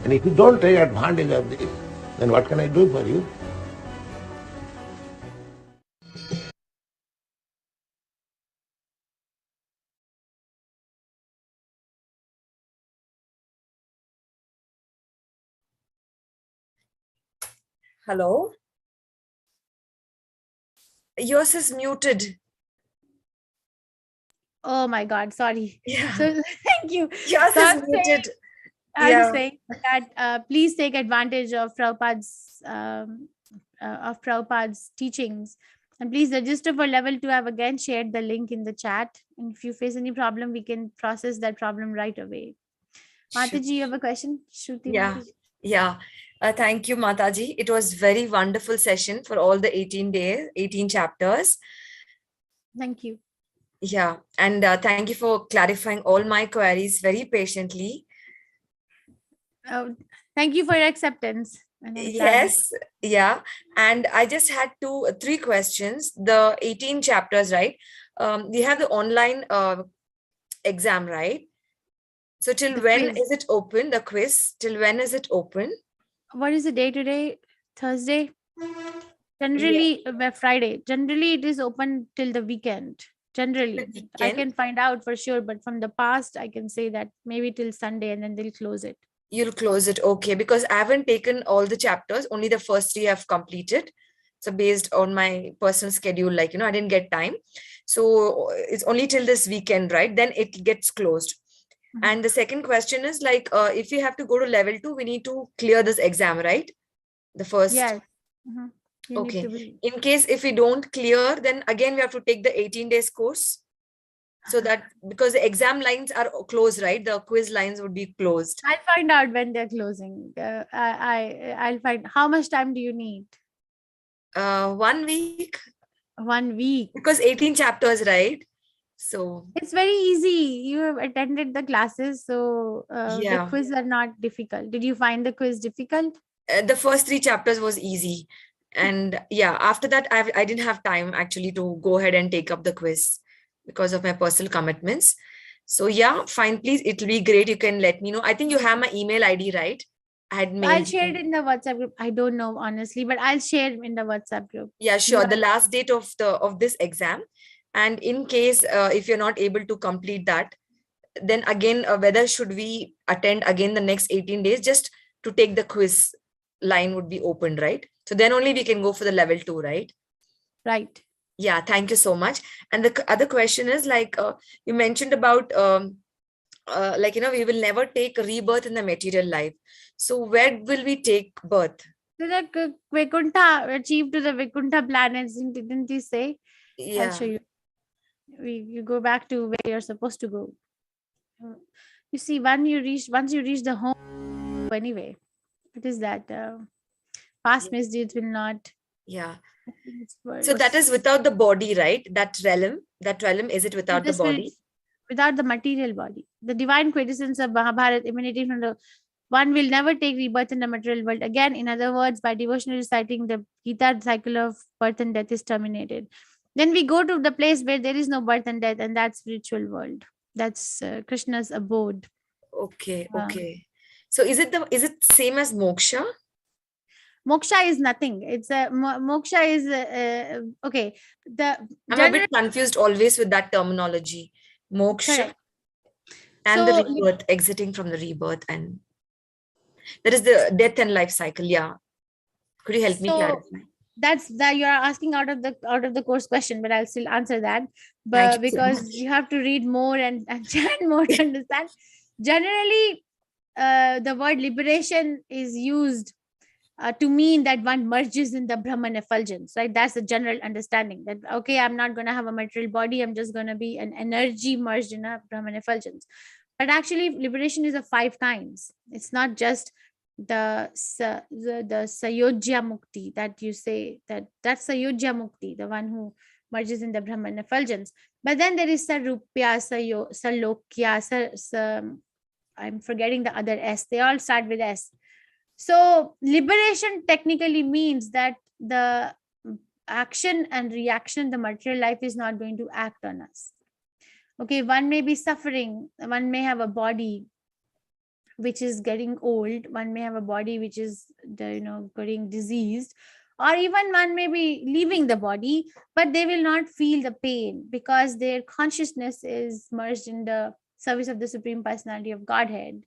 And if you don't take advantage of this, then what can I do for you? Hello? Yours is muted. Oh my God, sorry. Yeah. So thank you. Yours So is muted. I'm saying that please take advantage of Prabhupada's teachings, and please register for level 2. I've again shared the link in the chat, and if you face any problem, we can process that problem right away. Mataji, you have a question? Shruti, Yeah. Mataji. Yeah. Thank you, Mataji. It was very wonderful session for all the 18 days, 18 chapters. Thank you. Yeah. And thank you for clarifying all my queries very patiently. Thank you for your acceptance. Yes. Yeah. And I just had 3 questions. The 18 chapters, right? We have the online exam, right? So till The when quiz. is it open? The quiz, till when is it open? What is the day today? Thursday? Generally, Friday. Generally, it is open till the weekend. Generally, I can find out for sure, but from the past, I can say that maybe till Sunday, and then they'll close it. You'll close it. Okay. Because I haven't taken all the chapters. Only the first 3 I've completed. So based on my personal schedule, I didn't get time. So it's only till this weekend, right? Then it gets closed. Mm-hmm. And the second question is if we have to go to level 2, we need to clear this exam, right? The first. Yes. Mm-hmm. Okay. In case if we don't clear, then again we have to take the 18 days course. So that, because the exam lines are closed, right? The quiz lines would be closed. I'll find out when they're closing. I'll find. How much time do you need? 1 week, 1 week. because 18 chapters, right? So It's very easy. You have attended the classes, so the yeah, quiz are not difficult. Did you find the quiz difficult? the first 3 chapters was easy, and yeah, after that I didn't have time actually to go ahead and take up the quiz because of my personal commitments. So yeah, fine, please, it'll be great. You can let me know. I think you have my email ID, right? I had I'll mailed share you. it in the WhatsApp group. I don't know honestly, but I'll share in the WhatsApp group. Yeah, sure. Yeah. The last date of this exam, and in case if you're not able to complete that, then again, whether should we attend again the next 18 days just to take the quiz line would be opened, right? So then only we can go for the level 2, right? Right. Yeah, thank you so much. And the other question is, like, you mentioned about like, we will never take rebirth in the material life. So where will we take birth? So the Vaikuntha, achieved to the Vaikuntha planets, didn't you say? I'll Yeah. show you. You go back to where you're supposed to go. You see, once you reach the home, anyway, it is that past misdeeds will not. Yeah. It's So that is without the body, right? That realm, is it without the body? Without the material body. The divine quintessence of Mahabharata emanating from the one will never take rebirth in the material world again. In other words, by devotionally reciting the Gita, the cycle of birth and death is terminated. Then we go to the place where there is no birth and death, and that's spiritual world. That's Krishna's abode. Okay, okay. So is it same as moksha? Moksha is nothing. It's a moksha is okay. I'm a bit confused always with that terminology. Moksha. Correct. And So, the rebirth, exiting from the rebirth, and that is the death and life cycle. Yeah. Could you help me clarify? That's that you are asking out of the course question, but I'll still answer that. Thank But you so because much. you have to read more and chant more to understand. Generally, the word liberation is used to mean that one merges in the Brahman effulgence, right? That's the general understanding that, okay, I'm not going to have a material body. I'm just going to be an energy merged in a Brahman effulgence. But actually, liberation is of 5 kinds. It's not just the Sayojya Mukti that you say, that's Sayojya Mukti, the one who merges in the Brahman effulgence. But then there is Sarupya, Salokya, I'm forgetting the other S. They all start with S. So liberation technically means that the action and reaction in the material life is not going to act on us. Okay, one may be suffering, one may have a body which is getting old, one may have a body which is getting diseased, or even one may be leaving the body, but they will not feel the pain because their consciousness is merged in the service of the Supreme Personality of Godhead.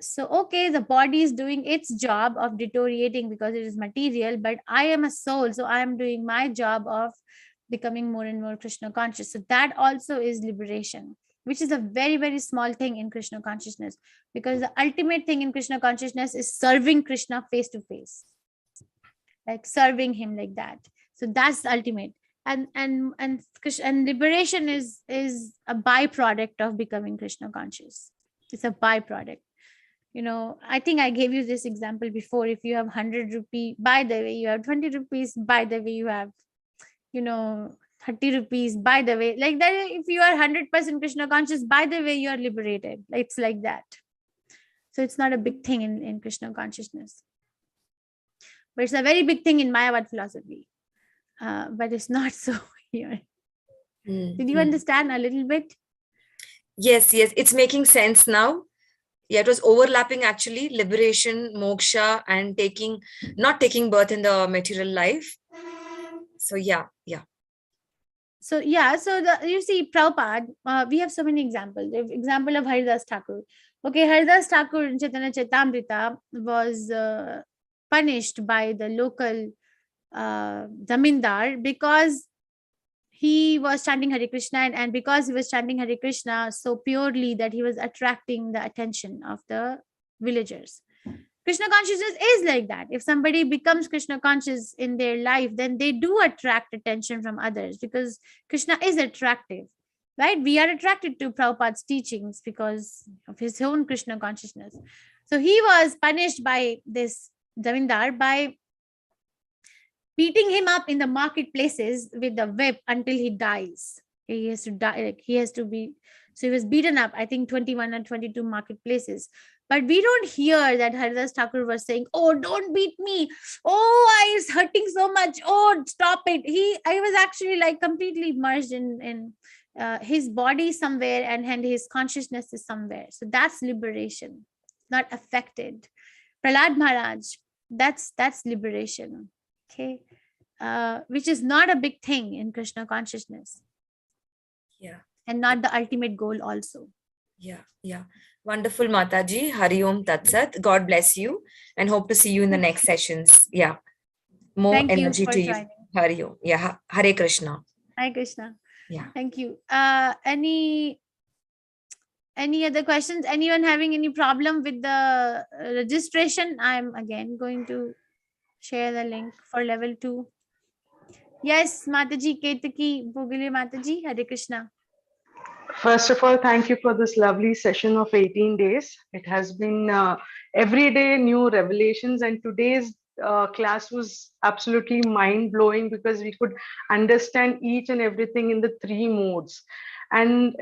So, okay, the body is doing its job of deteriorating because it is material, but I am a soul, so I am doing my job of becoming more and more Krishna conscious. So that also is liberation, which is a very, very small thing in Krishna consciousness, because the ultimate thing in Krishna consciousness is serving Krishna face to face, like serving him like that. So that's the ultimate. And liberation is a byproduct of becoming Krishna conscious. It's a byproduct. I think I gave you this example before. If you have 100 rupee, by the way, you have 20 rupees, by the way, you have 30 rupees, by the way, like that. If you are 100% Krishna conscious, by the way, you are liberated. It's like that. So it's not a big thing in Krishna consciousness, but it's a very big thing in Mayavad philosophy. But it's not so here. Did you understand a little bit? Yes, it's making sense now. Yeah, it was overlapping actually, liberation, moksha, and not taking birth in the material life. So yeah. So you see, Prabhupada, we have so many examples. The example of Haridas Thakur. Okay, Haridas Thakur in Chaitanya Chaitamrita was punished by the local zamindar because he was chanting Hare Krishna, and because he was chanting Hare Krishna so purely that he was attracting the attention of the villagers. Krishna consciousness is like that. If somebody becomes Krishna conscious in their life, then they do attract attention from others because Krishna is attractive. right? We are attracted to Prabhupada's teachings because of his own Krishna consciousness. So he was punished by this Zamindar by beating him up in the marketplaces with the whip until he dies. He has to die. Like, he has to be. So he was beaten up, I think 21 or 22 marketplaces. But we don't hear that Haridas Thakur was saying, "Oh, don't beat me. Oh, it's hurting so much. Oh, stop it." I was actually like completely immersed in his body somewhere, and his consciousness is somewhere. So that's liberation, not affected. Prahlad Maharaj, that's liberation. Okay. Which is not a big thing in Krishna consciousness. Yeah. And not the ultimate goal also. Yeah. Wonderful, Mataji. Hari Om Tat Sat. God bless you and hope to see you in the next sessions. Yeah. More Thank energy you for to you. joining. Hari Om. Yeah. Hare Krishna. Hare Krishna. Yeah. Thank you. Any other questions? Anyone having any problem with the registration? I'm again going to share the link for level 2. Yes, Mataji, Ketaki, Bogile Mataji, Hare Krishna. First of all, thank you for this lovely session of 18 days. It has been every day new revelations, and today's class was absolutely mind-blowing because we could understand each and everything in the 3 modes. And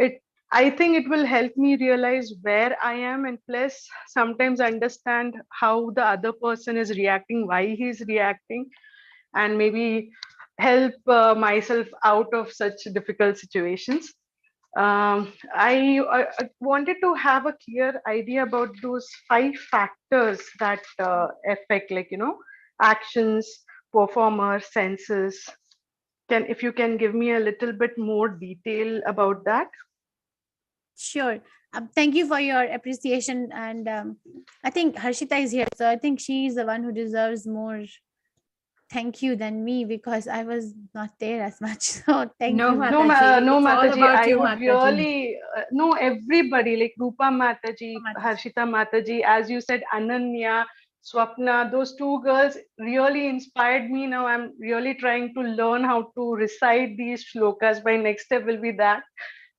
I think it will help me realize where I am, and plus sometimes understand how the other person is reacting, why he's reacting, and maybe help myself out of such difficult situations. I wanted to have a clear idea about those 5 factors that affect, like, actions, performer, senses. If you can give me a little bit more detail about that. Sure. Thank you for your appreciation. And I think Harshita is here. So I think she's the one who deserves more thank you than me, because I was not there as much. So thank you. No, Mataji, I would really no, everybody, like Rupa Mataji, Harshita Mataji, as you said, Ananya, Swapna, those 2 girls really inspired me. Now I'm really trying to learn how to recite these shlokas. My next step will be that.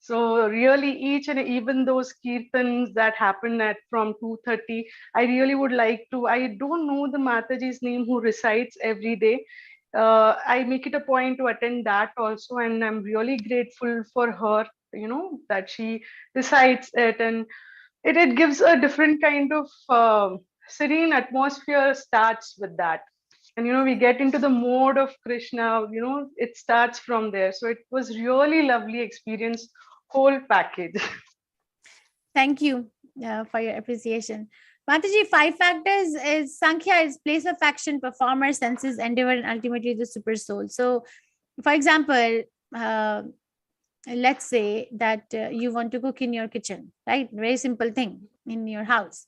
So really, each and even those kirtans that happen at from 2:30, I really would like to. I don't know the Mataji's name who recites every day. I make it a point to attend that also, and I'm really grateful for her. That she recites it, and it gives a different kind of serene atmosphere. Starts with that. And we get into the mode of Krishna, it starts from there. So it was really lovely experience, whole package. Thank you for your appreciation. Mataji, 5 factors is sankhya is place of action, performer, senses, endeavor, and ultimately the super soul. So for example, let's say that you want to cook in your kitchen, right? Very simple thing in your house.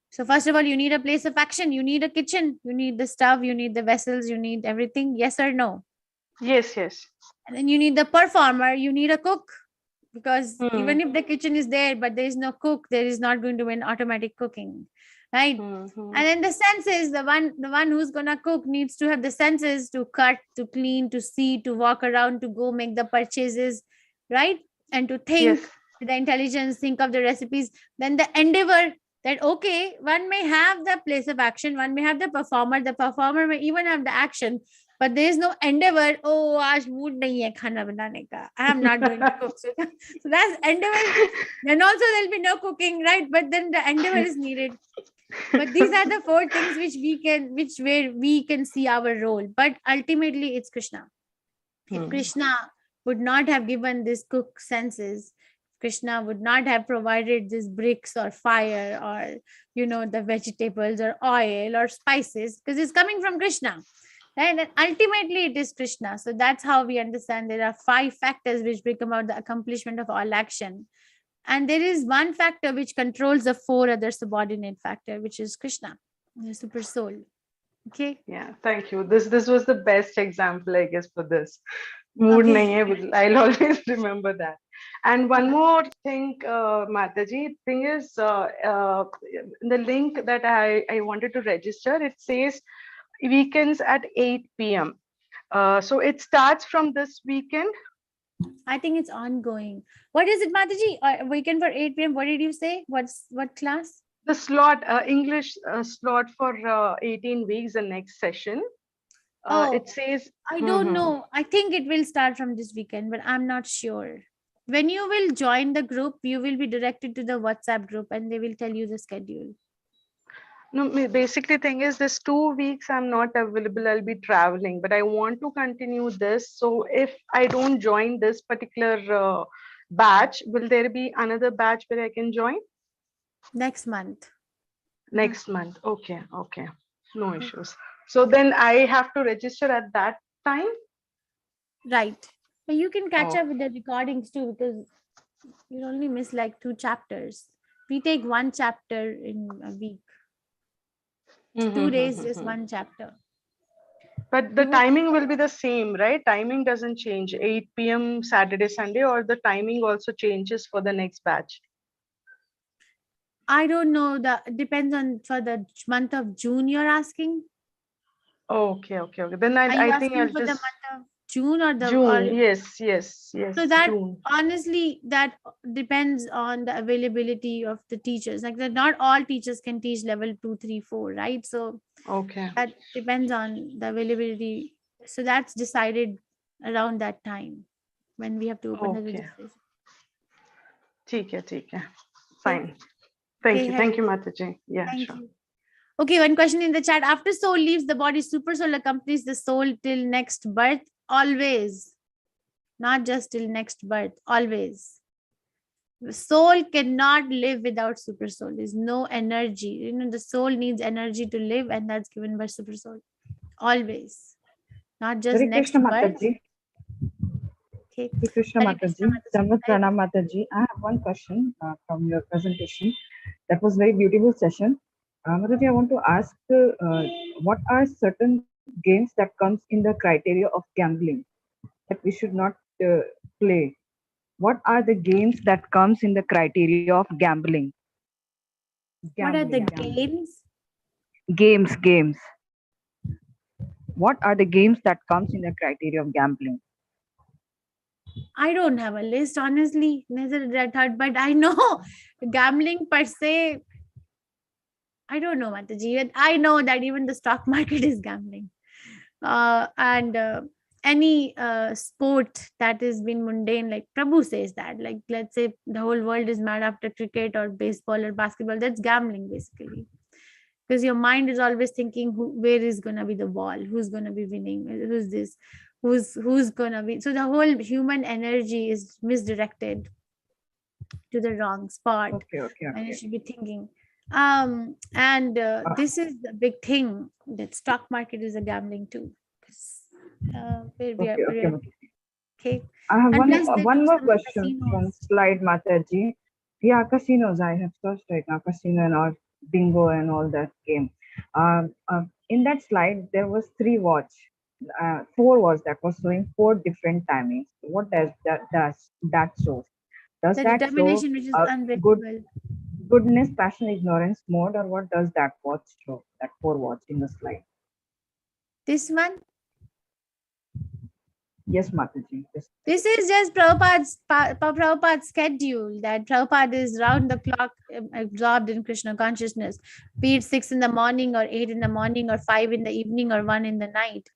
So first of all, you need a place of action. You need a kitchen. You need the stove. You need the vessels. You need everything. Yes or no? Yes. And then you need the performer. You need a cook. Because even if the kitchen is there, but there is no cook, there is not going to be an automatic cooking, right? And then the senses, the one who's gonna cook needs to have the senses to cut, to clean, to see, to walk around, to go make the purchases, right? And to think, the intelligence, think of the recipes. Then the endeavor, that okay, one may have the place of action, one may have the performer may even have the action, but there is no endeavor. Oh, aaj mood nahi hai khana banane ka. I am not going to cook. So that's endeavor. Then also there'll be no cooking, right? But then the endeavor is needed. But these are the 4 things where we can see our role. But ultimately, it's Krishna. If Krishna would not have given this cook senses, Krishna would not have provided these bricks or fire or the vegetables or oil or spices, because it's coming from Krishna. Right? And ultimately it is Krishna. So that's how we understand there are 5 factors which bring about the accomplishment of all action. And there is one factor which controls the 4 other subordinate factor, which is Krishna, the super soul. Okay. Yeah, thank you. This was the best example, I guess, for this. Mood nahi hai, I'll always remember that. And one more thing, Mataji, thing is the link that I wanted to register, it says weekends at 8 p.m. So it starts from this weekend. I think it's ongoing. What is it, Mataji? Weekend for 8 p.m. What did you say? What class? The slot, English slot for 18 weeks, the next session. It says. I don't know. I think it will start from this weekend, but I'm not sure. When you will join the group, you will be directed to the WhatsApp group and they will tell you the schedule. No, basically thing is this 2 weeks I'm not available. I'll be traveling, but I want to continue this. So if I don't join this particular batch, will there be another batch where I can join? Next month. Next month. Okay. Okay. No issues. So then I have to register at that time? Right. But you can catch up with the recordings too, because you only miss like 2 chapters. We take 1 chapter in a week. 2 days, just 1 chapter. But the timing will be the same, right? Timing doesn't change. 8 p.m. Saturday, Sunday, or the timing also changes for the next batch? I don't know. That depends on for the month of June you're asking. Okay. Then I think I'll for just. The month of June or the June. Yes. So that June. honestly, that depends on the availability of the teachers. Like that, not all teachers can teach level 2, 3, 4, right? So okay, that depends on the availability. So that's decided around that time when we have to open the registration. ठीक है. Fine. Thank you, Mataji. Yeah, Thank sure. you. Okay, one question in the chat. After soul leaves the body, super soul accompanies the soul till next birth. Always. Not just till next birth. Always. The soul cannot live without super soul. There's no energy. The soul needs energy to live, and that's given by super soul. Always. Not just Hare next Krishna birth. Mataji. Okay. Hare Krishna Mataji. Dhamma Pranam Mataji. I have one question from your presentation. That was very beautiful session. Mataji, I want to ask what are certain games that comes in the criteria of gambling that we should not play? What are the games that comes in the criteria of gambling? What are the games? Games. What are the games that comes in the criteria of gambling? I don't have a list, honestly. Neither did I thought, but I know gambling per se. I don't know, Mataji. I know that even the stock market is gambling. And any sport that has been mundane, like Prabhu says that, like let's say the whole world is mad after cricket or baseball or basketball, that's gambling basically. Because your mind is always thinking where is going to be the ball, who's going to be winning, who's this, who's going to be. So the whole human energy is misdirected to the wrong spot. Okay. And you should be thinking. This is the big thing, that stock market is a gambling too. Okay. I have one more question from slide, Mataji. Yeah, casinos. I have searched right now, casino and all, bingo and all that game. In that slide, there was 4 watch that was showing 4 different timings. What does that show? Does the that determination show which is unbreakable? Goodness, passion, ignorance mode, or what does that watch show? That 4 watch in the slide. This one? Yes, Mataji. This is just Prabhupada's schedule, that Prabhupada is round the clock absorbed in Krishna consciousness, be it 6 in the morning or 8 in the morning or 5 in the evening or 1 in the night.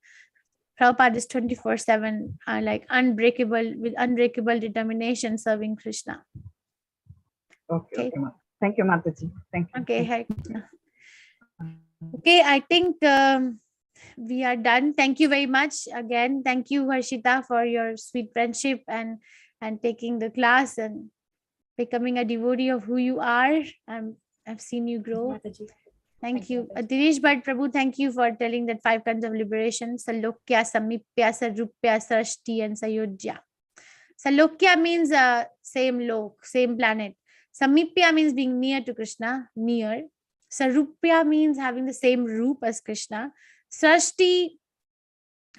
Prabhupada is 24/7, like unbreakable, with unbreakable determination serving Krishna. Okay. Thank you, Mataji. Thank you. Okay, Hare Krishna. Okay, I think we are done. Thank you very much again. Thank you, Harshita, for your sweet friendship and taking the class and becoming a devotee of who you are. I've seen you grow. Thank you. Dinesh Bhatt Prabhu, thank you for telling that 5 kinds of liberation: Salokya, Samipya, Sarupya, Sarashti, and Sayodhya. Salokya means same lok, same planet. Samipya means being near to Krishna, near. Sarupya means having the same roop as Krishna. Sarashti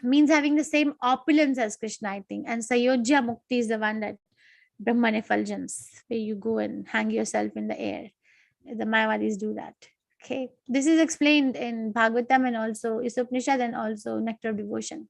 means having the same opulence as Krishna, I think. And Sayodhya Mukti is the one that Brahman effulgence, where you go and hang yourself in the air. The Mayavadis do that. Okay. This is explained in Bhagavatam and also Isupnishad and also Nectar of Devotion.